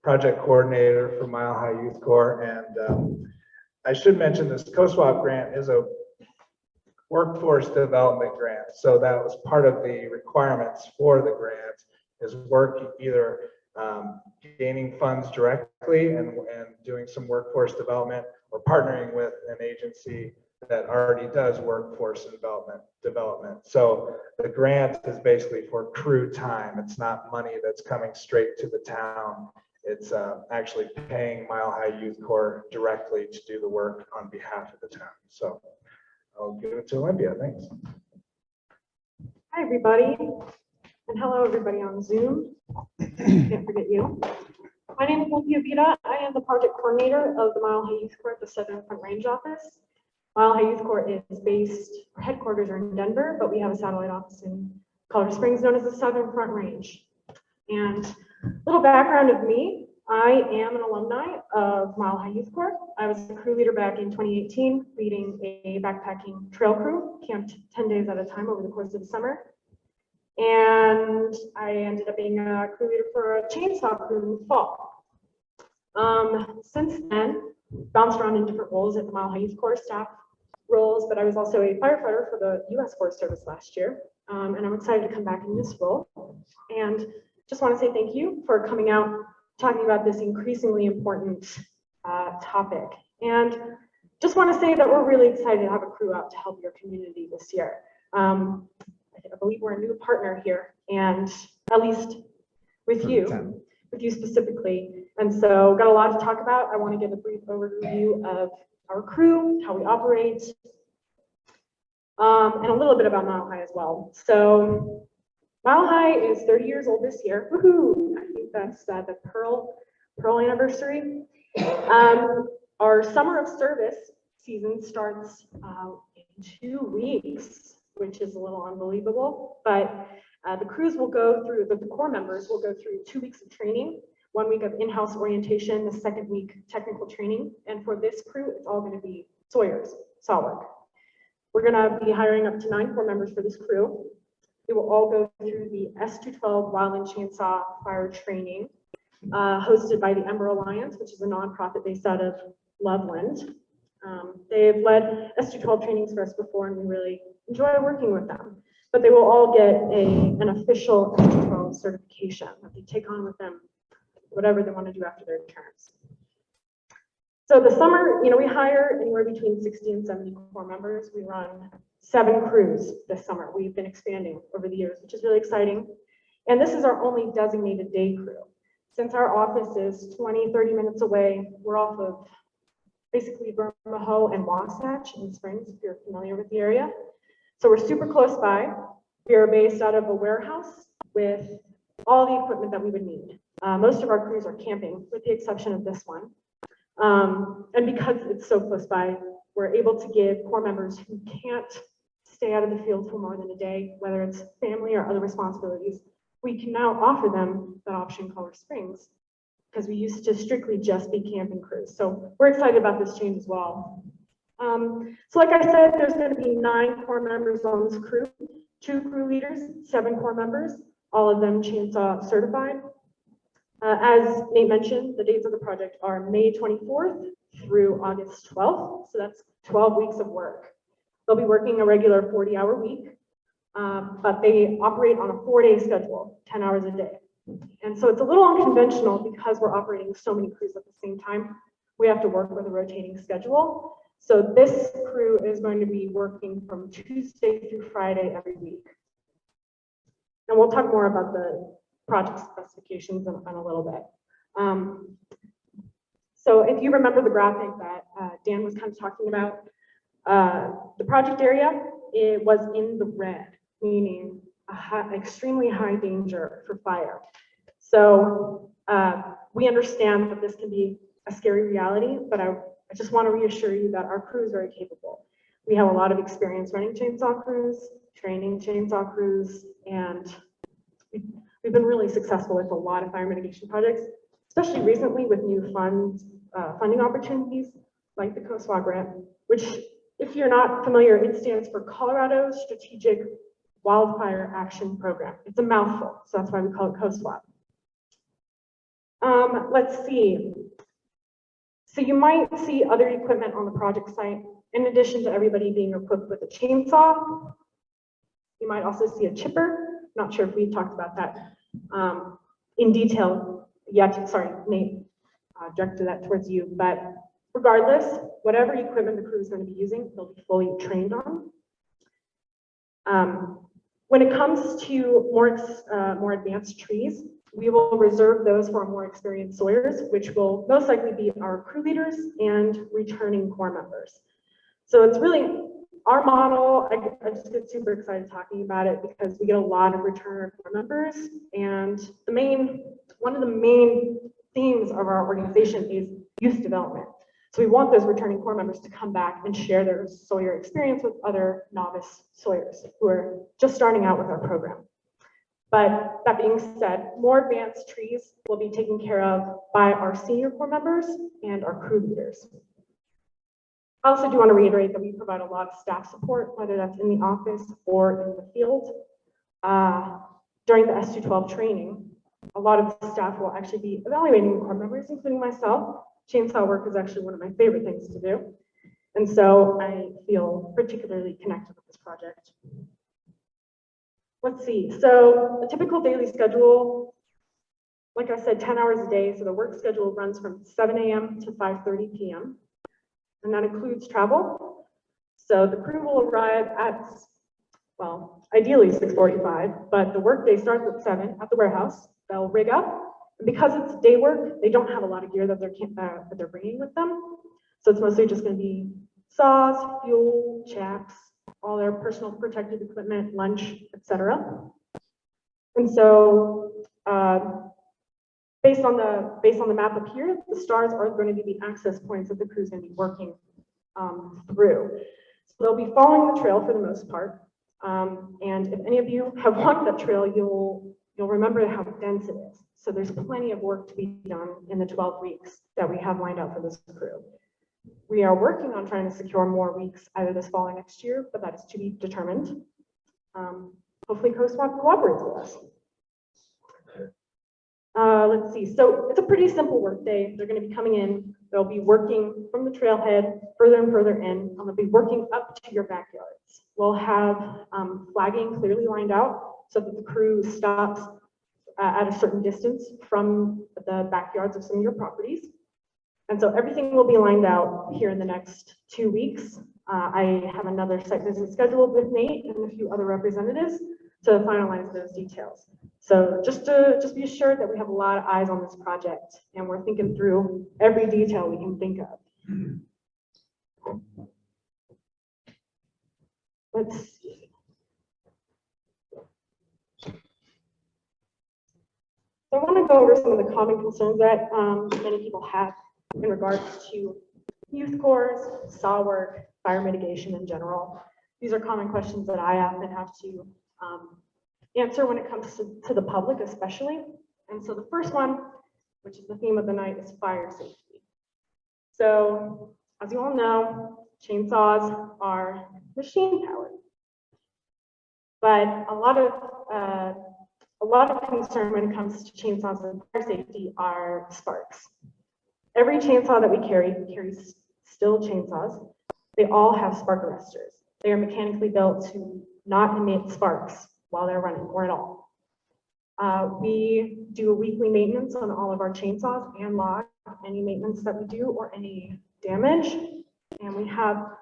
project coordinator for Mile High Youth Corps, and I should mention this COSWAP grant is a workforce development grant. So that was part of the requirements for the grant, is work either gaining funds directly and doing some workforce development, or partnering with an agency that already does workforce development. So the grant is basically for crew time. It's not money that's coming straight to the town. It's actually paying Mile High Youth Corps directly to do the work on behalf of the town. So I'll give it to Olympia. Thanks. Hi, everybody. And hello, everybody on Zoom. Can't forget you. My name is Olympia Vida. I am the project coordinator of the Mile High Youth Corps at the Southern Front Range office. Mile High Youth Corps is based, our headquarters are in Denver, but we have a satellite office in Colorado Springs known as the Southern Front Range. And a little background of me, I am an alumni of Mile High Youth Corps. I was a crew leader back in 2018, leading a backpacking trail crew, camped 10 days at a time over the course of the summer. And I ended up being a crew leader for a chainsaw crew in the fall. Since then, bounced around in different roles at the Mile High Youth Corps staff roles, but I was also a firefighter for the U.S. Forest Service last year. And I'm excited to come back in this role. And just want to say thank you for coming out, talking about this increasingly important topic. And just want to say that we're really excited to have a crew out to help your community this year. I believe we're a new partner here, and at least with you specifically. And so got a lot to talk about. I want to give a brief overview of our crew, how we operate, and a little bit about Mile High as well. So Mile High is 30 years old this year. Woohoo! I think that's the Pearl anniversary. Our summer of service season starts in 2 weeks, which is a little unbelievable. But the crews will go through, the Corps members will go through 2 weeks of training, 1 week of in-house orientation, the second week technical training. And for this crew, it's all going to be sawyers, saw work. We're going to be hiring up to 9 Corps members for this crew. They will all go through the S212 Wildland Chainsaw Fire Training, hosted by the Ember Alliance, which is a nonprofit based out of Loveland. They've led S212 trainings for us before, and we really enjoy working with them. But they will all get an official S212 certification that they take on with them, whatever they want to do after their terms. So the summer, we hire anywhere between 60 and 70 Corps members. We run 7 crews this summer. We've been expanding over the years, which is really exciting. And this is our only designated day crew. Since our office is 20-30 minutes away, we're off of basically Bermejo and Wasatch in Springs, if you're familiar with the area. So we're super close by. We are based out of a warehouse with all the equipment that we would need. Most of our crews are camping, with the exception of this one. And because it's so close by, we're able to give Corps members who can't stay out of the field for more than a day, whether it's family or other responsibilities, we can now offer them that option in Colorado Springs, because we used to strictly just be camping crews. So we're excited about this change as well. So like I said, there's going to be 9 Corps members on this crew, 2 crew leaders, 7 Corps members, all of them chainsaw certified. As Nate mentioned, the dates of the project are May 24th through August 12th. So that's 12 weeks of work. They'll be working a regular 40-hour week, but they operate on a 4-day schedule, 10 hours a day. And so it's a little unconventional because we're operating so many crews at the same time. We have to work with a rotating schedule. So this crew is going to be working from Tuesday through Friday every week. And we'll talk more about the project specifications in a little bit. So if you remember the graphic that Dan was kind of talking about, the project area, it was in the red, meaning extremely high danger for fire. So we understand that this can be a scary reality, but I I just want to reassure you that our crew is very capable. We have a lot of experience running chainsaw crews, training chainsaw crews, and we've been really successful with a lot of fire mitigation projects, especially recently with new funding opportunities like the Kosovo grant, which, if you're not familiar, it stands for Colorado Strategic Wildfire Action Program. It's a mouthful, so that's why we call it Kosovo. Let's see. So you might see other equipment on the project site. In addition to everybody being equipped with a chainsaw, you might also see a chipper. Not sure if we talked about that in detail yet. Sorry, Nate, directed that towards you. But regardless, whatever equipment the crew is going to be using, they'll be fully trained on. When it comes to more advanced trees, we will reserve those for our more experienced sawyers, which will most likely be our crew leaders and returning corps members. So it's really our model. I just get super excited talking about it because we get a lot of return corps members, and one of the main themes of our organization is youth development. So we want those returning corps members to come back and share their sawyer experience with other novice sawyers who are just starting out with our program. But that being said, more advanced trees will be taken care of by our senior corps members and our crew leaders. I also do want to reiterate that we provide a lot of staff support, whether that's in the office or in the field. During the S212 training, a lot of the staff will actually be evaluating corps members, including myself. Chainsaw work is actually one of my favorite things to do. And so I feel particularly connected with this project. Let's see, so a typical daily schedule, like I said, 10 hours a day. So the work schedule runs from 7 a.m. to 5:30 p.m. And that includes travel. So the crew will arrive at, well, ideally 6:45, but the workday starts at 7 at the warehouse. They'll rig up. And because it's day work, they don't have a lot of gear that they're bringing with them. So it's mostly just going to be saws, fuel, chacks, all their personal protective equipment, lunch, etc. And so based on the map up here, the stars are going to be the access points that the crew is going to be working through. So they'll be following the trail for the most part. And if any of you have walked that trail, you'll remember how dense it is. So there's plenty of work to be done in the 12 weeks that we have lined up for this crew. We are working on trying to secure more weeks either this fall or next year, but that is to be determined. Hopefully Kosovo cooperates with us. Let's see, so it's a pretty simple work day. They're going to be coming in, they'll be working from the trailhead further and further in, and they'll be working up to your backyards. We'll have flagging clearly lined out so that the crew stops at a certain distance from the backyards of some of your properties. And so everything will be lined out here in the next 2 weeks. I have another site visit scheduled with Nate and a few other representatives to finalize those details. So just be assured that we have a lot of eyes on this project and we're thinking through every detail we can think of. Let's see. So I want to go over some of the common concerns that many people have in regards to youth corps, saw work, fire mitigation in general. These are common questions that I often have to answer when it comes to the public especially. And so the first one, which is the theme of the night, is fire safety. So as you all know, chainsaws are machine powered. But a lot of concern when it comes to chainsaws and fire safety are sparks. Every chainsaw that we carries still chainsaws. They all have spark arresters. They are mechanically built to not emit sparks while they're running or at all. We do a weekly maintenance on all of our chainsaws and log any maintenance that we do or any damage. And we have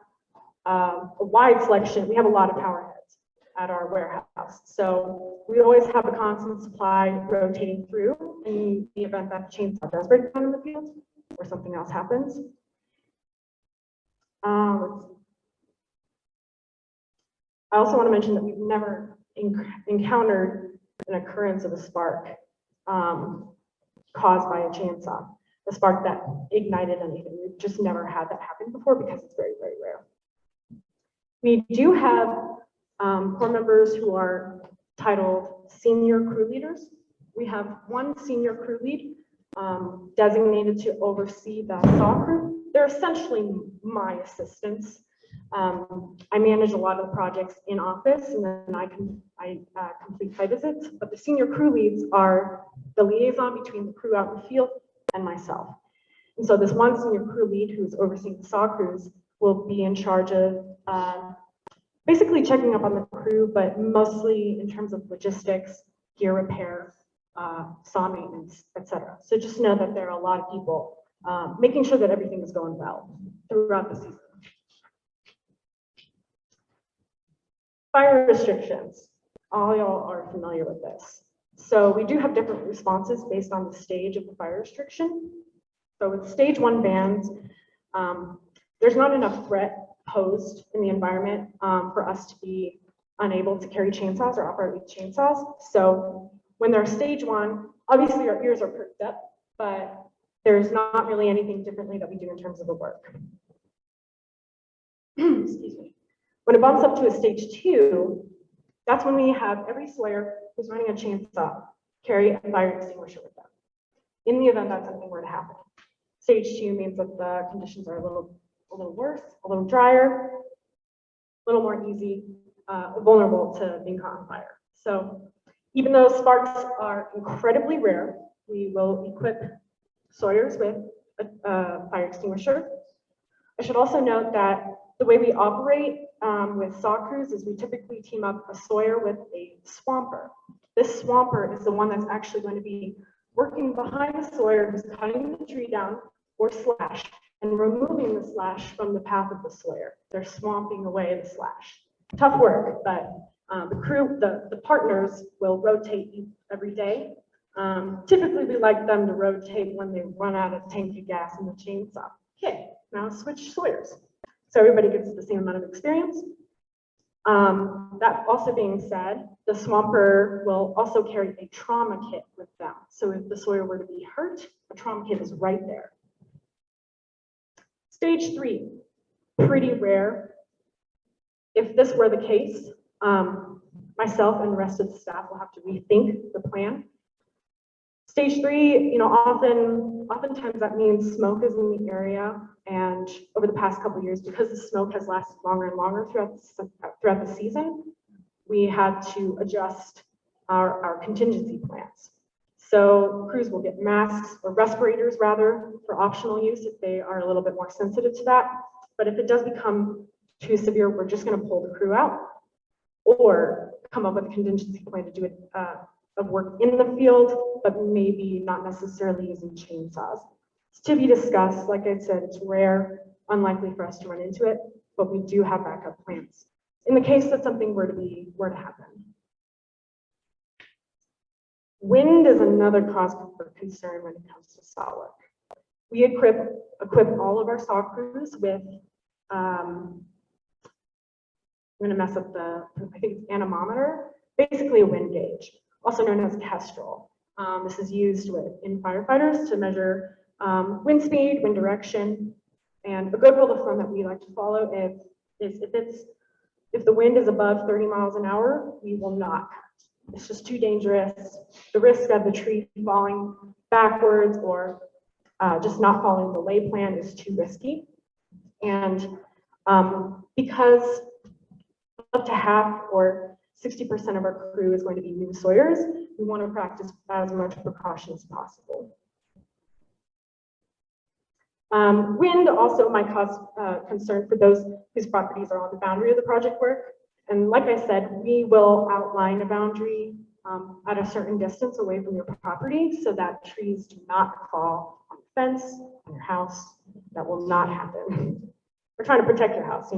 a wide selection. We have a lot of power heads at our warehouse. So we always have a constant supply rotating through in the event that the chainsaw does break down in the field or something else happens. I also want to mention that we've never encountered an occurrence of a spark caused by a chainsaw. a spark that ignited anything. We've just never had that happen before because it's very, very rare. We do have corps members who are titled senior crew leaders. We have one senior crew lead designated to oversee the SAW crew. They're essentially my assistants. I manage a lot of the projects in office, and then I complete site visits, but the senior crew leads are the liaison between the crew out in the field and myself. And so this one senior crew lead who's overseeing the SAW crews will be in charge of basically checking up on the crew, but mostly in terms of logistics, gear repair, SAW maintenance, etc. So just know that there are a lot of people making sure that everything is going well throughout the season. Fire restrictions. All y'all are familiar with this. So we do have different responses based on the stage of the fire restriction. So with stage 1 bans, there's not enough threat posed in the environment for us to be unable to carry chainsaws or operate with chainsaws. So when they're stage 1, obviously our ears are perked up, but there's not really anything differently that we do in terms of the work. Excuse me. When it bumps up to a stage 2, that's when we have every sawyer who's running a chainsaw carry a fire extinguisher with them, in the event that something were to happen. Stage 2 means that the conditions are a little worse, a little drier, a little more easy, vulnerable to being caught on fire. So even though sparks are incredibly rare, we will equip sawyers with a fire extinguisher. I should also note that the way we operate with SAW crews is we typically team up a sawyer with a swamper. This swamper is the one that's actually going to be working behind the sawyer who's cutting the tree down or slash and removing the slash from the path of the sawyer. They're swamping away the slash. Tough work, but the crew, the partners will rotate every day. Typically, we like them to rotate when they run out of tank of gas in the chainsaw. Okay, now switch sawyers. So everybody gets the same amount of experience. That also being said, the swamper will also carry a trauma kit with them. So if the sawyer were to be hurt, a trauma kit is right there. Stage 3, pretty rare. If this were the case, myself and the rest of the staff will have to rethink the plan. Stage 3, oftentimes that means smoke is in the area, and over the past couple of years, because the smoke has lasted longer and longer throughout the season, we had to adjust our contingency plans. So crews will get masks or respirators rather for optional use if they are a little bit more sensitive to that. But if it does become too severe, we're just going to pull the crew out or come up with a contingency plan to do it of work in the field, but maybe not necessarily using chainsaws. It's to be discussed. Like I said, it's rare, unlikely for us to run into it, but we do have backup plans in the case that something were to happen. Wind is another cause for concern when it comes to SAW work. We equip all of our SAW crews with, I'm going to mess up I think it's anemometer, basically a wind gauge, also known as Kestrel. This is used in firefighters to measure wind speed, wind direction, and a good rule of thumb that we like to follow is if the wind is above 30 miles an hour, we will not cut. It's just too dangerous. The risk of the tree falling backwards or just not following the lay plan is too risky. And because up to half or 60% of our crew is going to be new sawyers, we want to practice as much precaution as possible. Wind also might cause concern for those whose properties are on the boundary of the project work. And like I said, we will outline a boundary at a certain distance away from your property so that trees do not fall on the fence, on your house. That will not happen. We're trying to protect your house,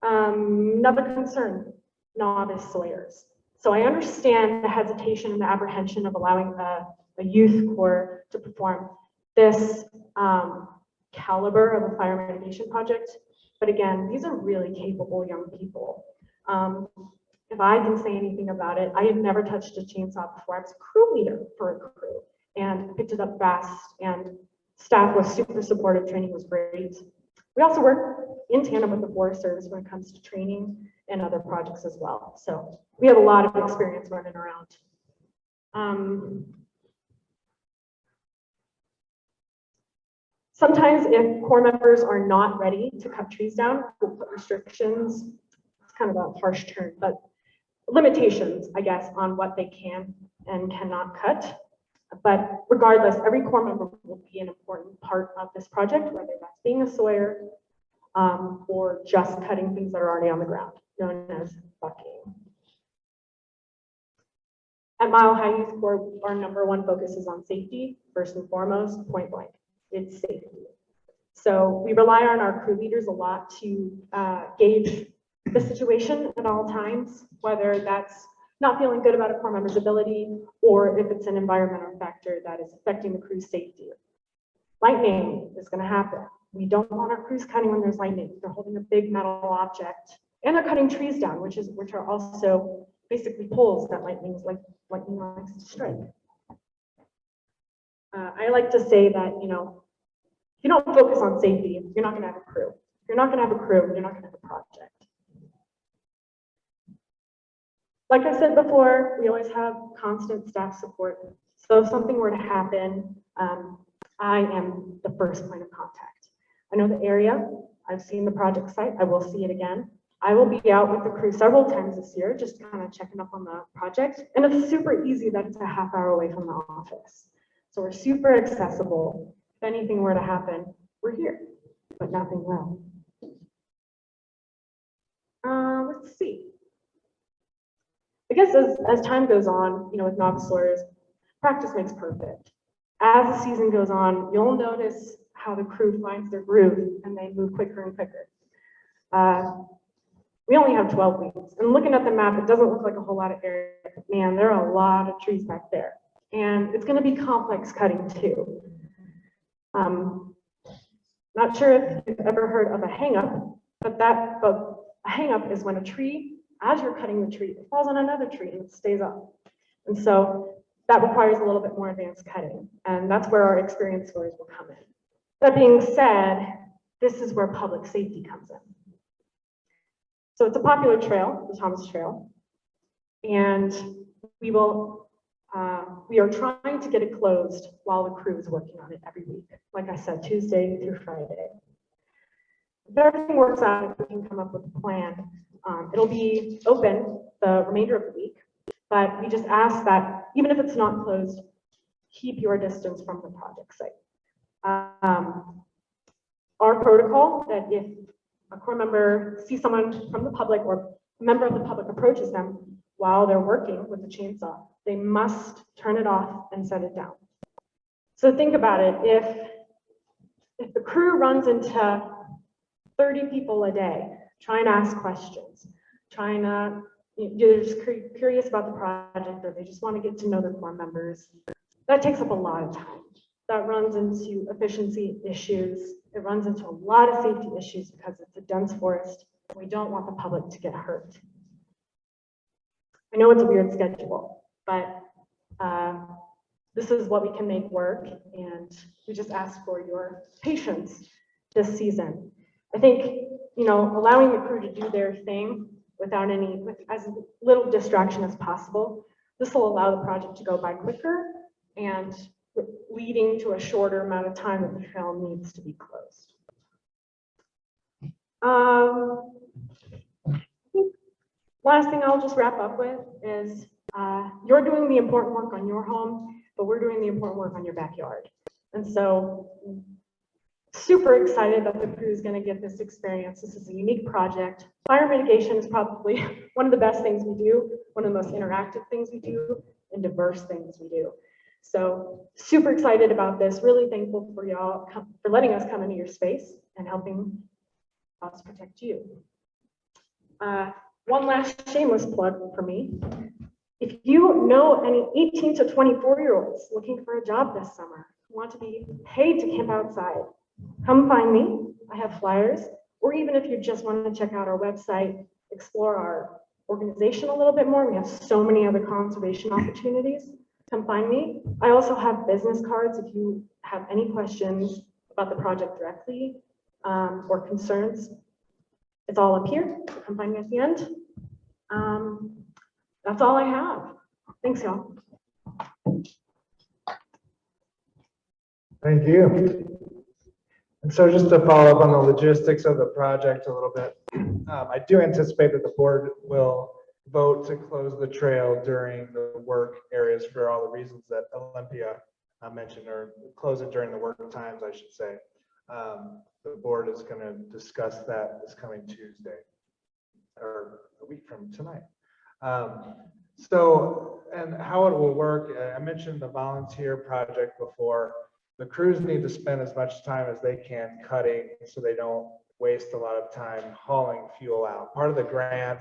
Another concern, novice sawyers. So I understand the hesitation and the apprehension of allowing a youth corps to perform this caliber of a fire mitigation project. But again, these are really capable young people. If I can say anything about it, I had never touched a chainsaw before. I was a crew leader for a crew. and picked it up fast, and staff was super supportive, training was great. We also work in tandem with the Forest Service when it comes to training and other projects as well. So we have a lot of experience running around. Sometimes if Corps members are not ready to cut trees down, we'll put restrictions. It's kind of a harsh term, but limitations, I guess, on what they can and cannot cut. But regardless, every Corps member will be an important part of this project, whether that's being a sawyer or just cutting things that are already on the ground, known as bucking. At Mile High Youth Corps, our #1 focus is on safety, first and foremost, point blank. It's safety. So we rely on our crew leaders a lot to gauge the situation at all times, whether that's not feeling good about a Corps member's ability, or if it's an environmental factor that is affecting the crew's safety. Lightning is going to happen. We don't want our crews cutting when there's lightning. They're holding a big metal object, and they're cutting trees down, which are also basically poles that lightning likes to strike. I like to say that, if you don't focus on safety, you're not going to have a crew. If you're not going to have a crew, you're not going to have a project. Like I said before, we always have constant staff support. So if something were to happen, I am the first point of contact. I know the area. I've seen the project site. I will see it again. I will be out with the crew several times this year, just kind of checking up on the project. And it's super easy that it's a half hour away from the office. So we're super accessible. If anything were to happen, we're here, but nothing will. Let's see. I guess as time goes on, with novice lawyers, practice makes perfect. As the season goes on, you'll notice how the crew finds their groove and they move quicker and quicker. We only have 12 weeks, and looking at the map, it doesn't look like a whole lot of area. Man, there are a lot of trees back there, and it's going to be complex cutting too. Not sure if you've ever heard of a hang-up, but a hang-up is when a tree, as you're cutting the tree, it falls on another tree and it stays up. And so that requires a little bit more advanced cutting, and that's where our experienced lawyers will come in. That being said, this is where public safety comes in. So it's a popular trail, the Thomas Trail, and we are trying to get it closed while the crew is working on it every week. Like I said, Tuesday through Friday. If everything works out, if we can come up with a plan, it'll be open the remainder of the week, but we just ask that even if it's not closed, keep your distance from the project site. Our protocol that if a Corps member sees someone from the public or a member of the public approaches them while they're working with the chainsaw, they must turn it off and set it down. So think about it. If the crew runs into 30 people a day trying to ask questions, you're just curious about the project, or they just want to get to know the Corps members, that takes up a lot of time. That runs into efficiency issues. It runs into a lot of safety issues because it's a dense forest. We don't want the public to get hurt. I know it's a weird schedule, but this is what we can make work, and we just ask for your patience this season. I think, allowing the crew to do their thing with as little distraction as possible, this will allow the project to go by quicker and leading to a shorter amount of time that the trail needs to be closed. I think last thing I'll just wrap up with is you're doing the important work on your home, but we're doing the important work on your backyard. And so super excited that the crew is going to get this experience. This is a unique project. Fire mitigation is probably one of the best things we do, one of the most interactive things we do, and diverse things we do. So super excited about this. Really thankful for y'all for letting us come into your space and helping us protect you. One last shameless plug for me. If you know any 18 to 24-year-olds looking for a job this summer, who want to be paid to camp outside, come find me. I have flyers. Or even if you just want to check out our website, explore our organization a little bit more. We have so many other conservation opportunities. come find me. I also have business cards if you have any questions about the project directly or concerns. It's all up here. So come find me at the end. That's all I have. Thanks, y'all. Thank you. And so just to follow up on the logistics of the project a little bit, I do anticipate that the board will vote to close the trail during the work areas for all the reasons that Olympia mentioned, or close it during the work times, I should say. The board is going to discuss that this coming Tuesday, or a week from tonight. And how it will work, I mentioned the volunteer project before. The crews need to spend as much time as they can cutting so they don't waste a lot of time hauling fuel out. Part of the grant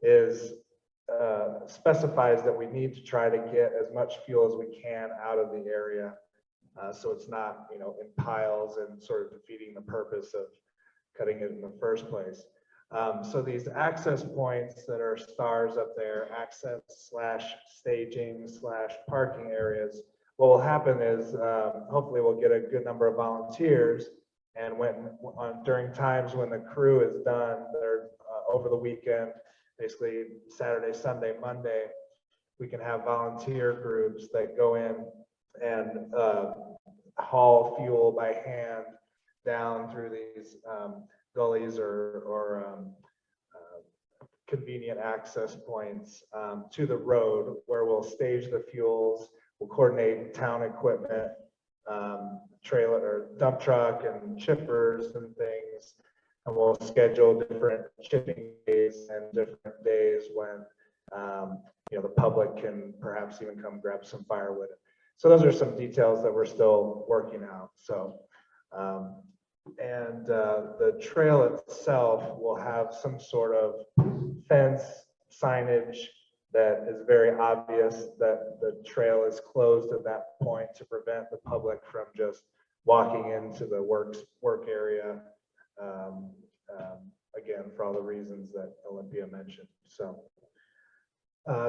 is specifies that we need to try to get as much fuel as we can out of the area. So it's not, in piles and sort of defeating the purpose of cutting it in the first place. So these access points that are stars up there, access / staging / parking areas, what will happen is hopefully we'll get a good number of volunteers, and during times when the crew is done, they're over the weekend, basically Saturday, Sunday, Monday, we can have volunteer groups that go in and haul fuel by hand down through these gullies or convenient access points to the road, where we'll stage the fuels, we'll coordinate town equipment, trailer or dump truck and chippers and things, and we'll schedule different shipping days and different days when the public can perhaps even come grab some firewood. So those are some details that we're still working out. So the trail itself will have some sort of fence signage that is very obvious that the trail is closed at that point to prevent the public from just walking into the work area, again, for all the reasons that Olympia mentioned. So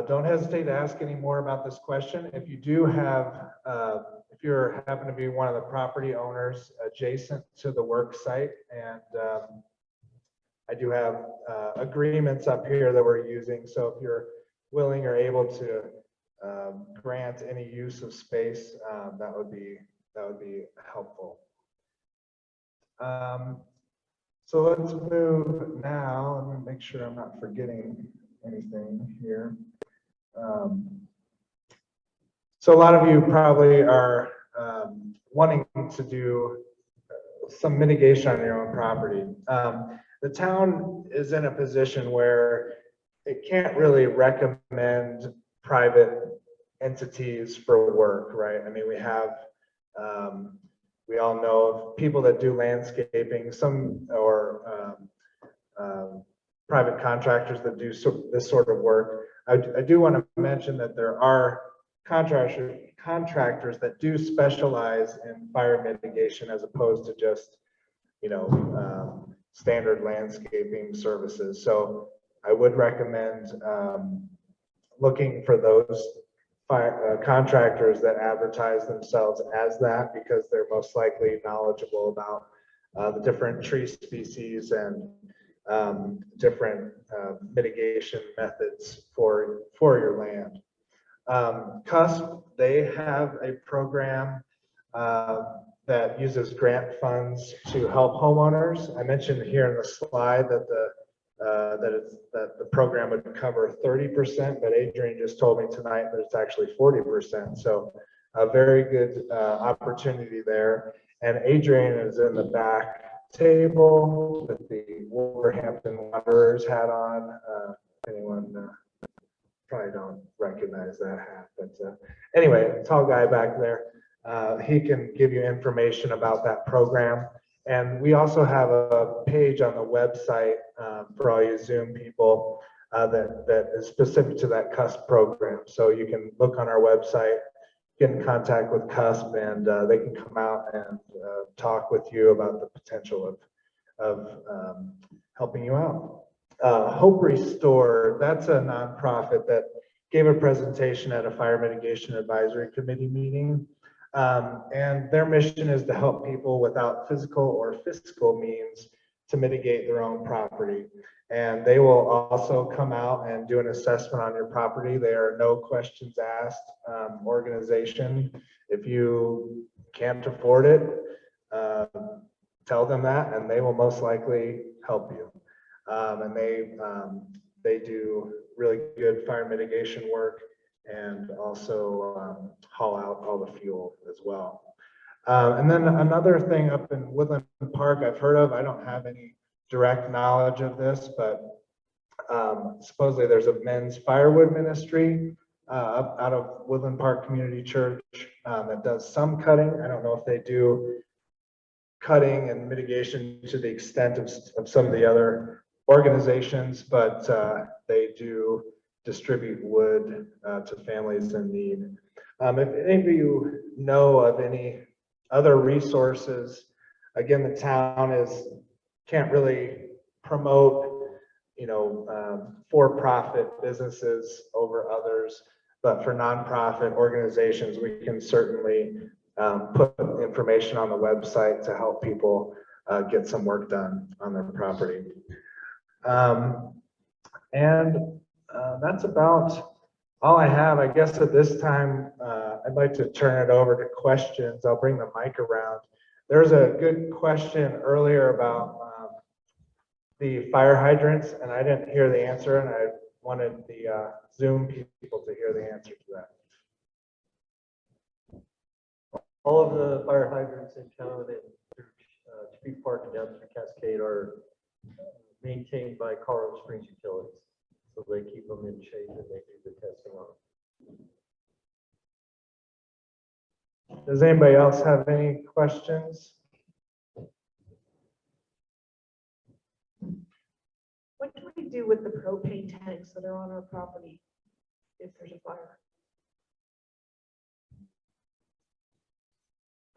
don't hesitate to ask any more about this question. If you do have, if you happen to be one of the property owners adjacent to the work site, and I do have agreements up here that we're using. So if you're willing or able to grant any use of space, that would be helpful. So let's move now. Let me make sure I'm not forgetting anything here. So a lot of you probably are wanting to do some mitigation on your own property. The town is in a position where it can't really recommend private entities for work, right? I mean, we have, we all know of people that do landscaping, or private contractors that do this sort of work. I do want to mention that there are contractors that do specialize in fire mitigation as opposed to just, standard landscaping services. So I would recommend looking for those contractors that advertise themselves as that, because they're most likely knowledgeable about the different tree species and different mitigation methods for your land. CUSP, they have a program that uses grant funds to help homeowners. I mentioned here in the slide that the program would cover 30%, but Adrian just told me tonight that it's actually 40%. So a very good opportunity there. And Adrian is in the back table with the Wolverhampton Wanderers hat on. Anyone probably don't recognize that hat, but anyway, tall guy back there. He can give you information about that program. And we also have a page on the website for all you Zoom people that is specific to that CUSP program. So you can look on our website, get in contact with CUSP, and they can come out and talk with you about the potential of helping you out. Hope Restore, that's a nonprofit that gave a presentation at a fire mitigation advisory committee meeting. And their mission is to help people without physical or fiscal means to mitigate their own property. And they will also come out and do an assessment on your property. They are no questions asked organization. If you can't afford it, tell them that and they will most likely help you. And they do really good fire mitigation work and also haul out all the fuel as well. And then another thing up in Woodland Park I've heard of, I don't have any direct knowledge of this, but supposedly there's a men's firewood ministry up out of Woodland Park Community Church that does some cutting. I don't know if they do cutting and mitigation to the extent of some of the other organizations, but they do distribute wood to families in need. If any of you know of any other resources, again, the town can't really promote, for-profit businesses over others, but for nonprofit organizations, we can certainly put information on the website to help people get some work done on their property. That's about all I have. I guess at this time, I'd like to turn it over to questions. I'll bring the mic around. There's a good question earlier about the fire hydrants, and I didn't hear the answer, and I wanted the Zoom people to hear the answer to that. All of the fire hydrants in town and Tree Park and down through Cascade are maintained by Colorado Springs Utilities. So they keep them in shape and they do the testing on them. Does anybody else have any questions? What can we do with the propane tanks that are on our property if there's a fire?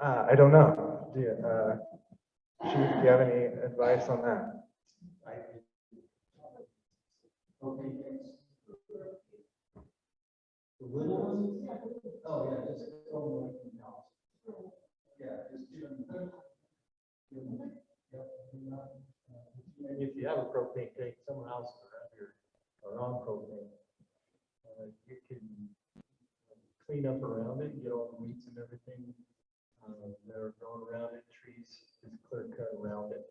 I don't know. Chief, do you have any advice on that? Okay. The little ones? Oh, yeah, just throw them away from the house. Yeah, just give them. And if you have a propane tank, some houses around here are on propane. You can clean up around it, get all the weeds and everything that are growing around it, trees, just clear cut around it.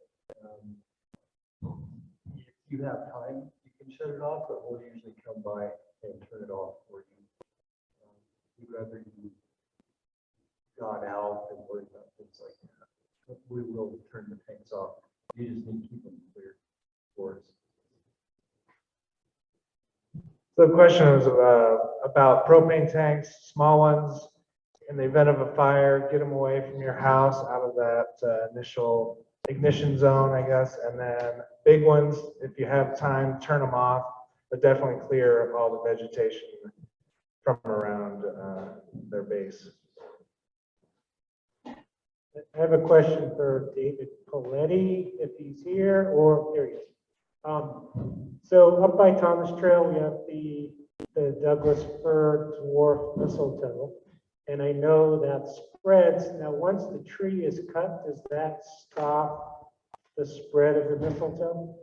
If you have time, you can shut it off, but we'll usually come by and turn it off for you. We'd rather you got out and worry about things like that. But we will turn the tanks off. You just need to keep them clear for us. So the question was about propane tanks, small ones. In the event of a fire, get them away from your house out of that initial ignition zone, I guess. And then big ones, if you have time, turn them off, but definitely clear all the vegetation from around their base. I have a question for David Coletti, if he's here, or there he is. So up by Thomas Trail, we have the Douglas fir, dwarf, mistletoe. And I know that spreads. Now, once the tree is cut, does that stop the spread of the mistletoe?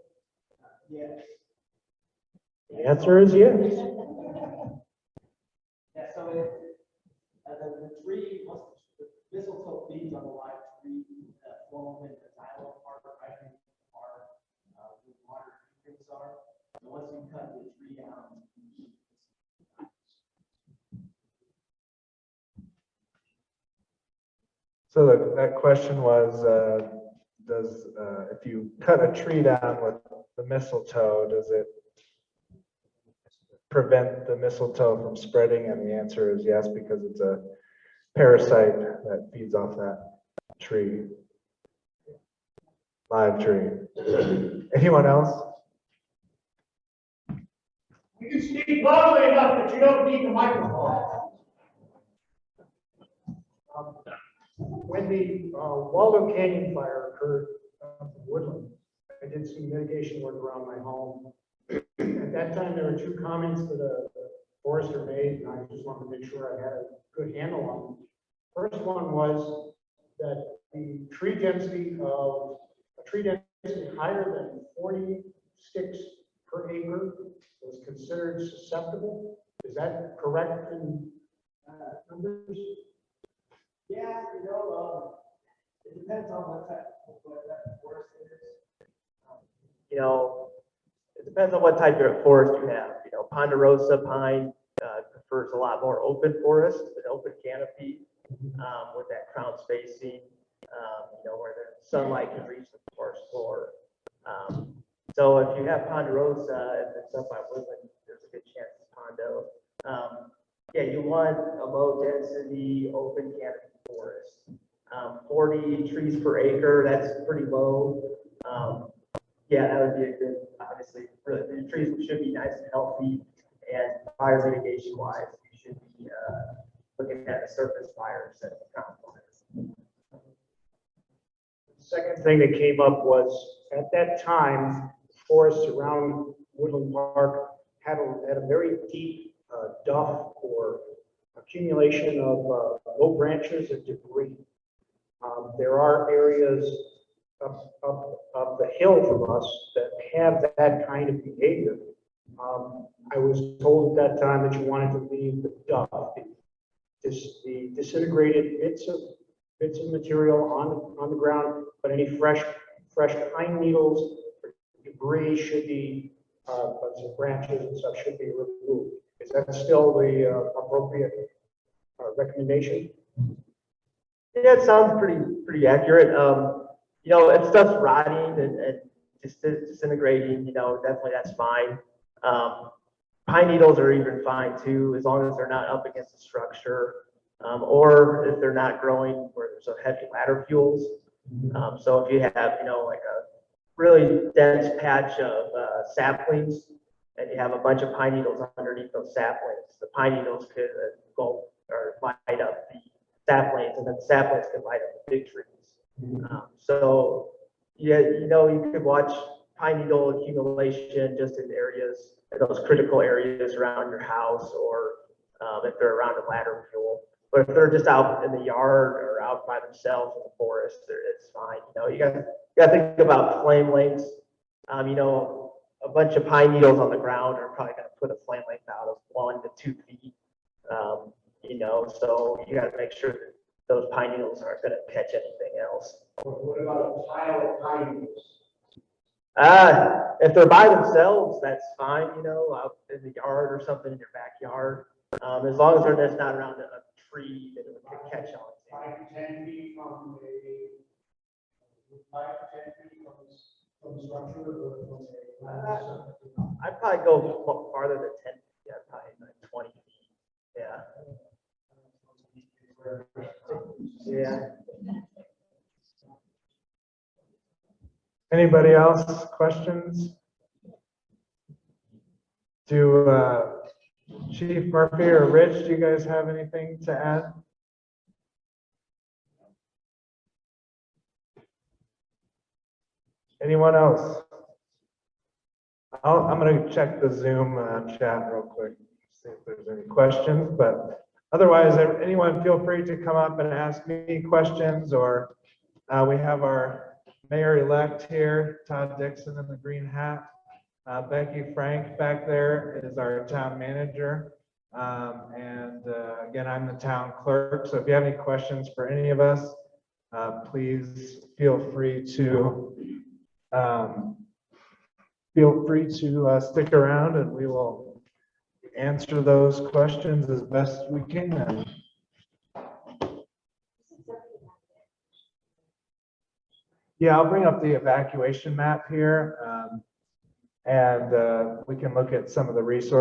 Yes. The answer is yes. Yeah, so the tree, once the mistletoe feeds on the live tree, foam and the xylem part right in our water things are. So once you cut the tree down, So that question was, if you cut a tree down with the mistletoe, does it prevent the mistletoe from spreading? And the answer is yes, because it's a parasite that feeds off that tree, live tree. Anyone else? You can speak loudly enough, but you don't need the microphone. When the Waldo Canyon fire occurred up in Woodland, I did some mitigation work around my home. At that time, there were two comments to the Forester made, and I just wanted to make sure I had a good handle on them. First one was that the tree density higher than 40 sticks per acre was considered susceptible. Is that correct in numbers? Yeah, it depends on what type of forest it is. It depends on what type of forest you have. Ponderosa pine prefers a lot more open forest, an open canopy with that crown spacing, where the sunlight can reach the forest floor. So if you have ponderosa, if it's up by woodland, there's a good chance it's pondo. Yeah, you want a low density open canopy forest. 40 trees per acre, that's pretty low. Yeah, that would be a good, obviously, really, the trees should be nice and healthy, and fire mitigation wise, you should be looking at the surface fires and ground fires. The second thing that came up was, at that time, forests around Woodland Park had a very deep duff or accumulation of low branches and debris. There are areas up the hill from us that have that kind of behavior. I was told at that time that you wanted to leave the duff, the disintegrated bits of material on the ground, but any fresh pine needles, debris should be, branches and stuff should be removed. Is that still the appropriate recommendation? Yeah, it sounds pretty accurate. If stuff's rotting and just disintegrating, definitely that's fine. Pine needles are even fine too, as long as they're not up against the structure, or if they're not growing where there's a heavy ladder fuels. So if you have, like a really dense patch of saplings, and you have a bunch of pine needles underneath those saplings, the pine needles could go or light up the saplings, and then the saplings could light up the big trees. So yeah, you could watch pine needle accumulation just in areas, those critical areas around your house, or if they're around a ladder fuel. But if they're just out in the yard or out by themselves in the forest, it's fine. You got to think about flame lengths. A bunch of pine needles on the ground are probably going to put a flame length out of 1 to 2 feet. So you got to make sure that those pine needles aren't going to catch anything else. What about a pile of pine needles? If they're by themselves, that's fine, out in the yard or something in your backyard. As long as they're just not around a tree that it could catch on. 5 to 10 feet from 5 to 10 feet from the structure or from a I'd probably go farther than 10 feet. Yeah, probably like 20 feet. Yeah. Yeah. Anybody else? Questions? Do Chief Murphy or Rich, do you guys have anything to add? Anyone else? I'm going to check the Zoom chat real quick, see if there's any questions, but otherwise, anyone feel free to come up and ask me questions, or we have our mayor-elect here, Todd Dixon in the green hat. Becky Frank back there is our town manager. Again, I'm the town clerk. So if you have any questions for any of us, please feel free to stick around, and we will answer those questions as best we can. Yeah, I'll bring up the evacuation map here, and we can look at some of the resources.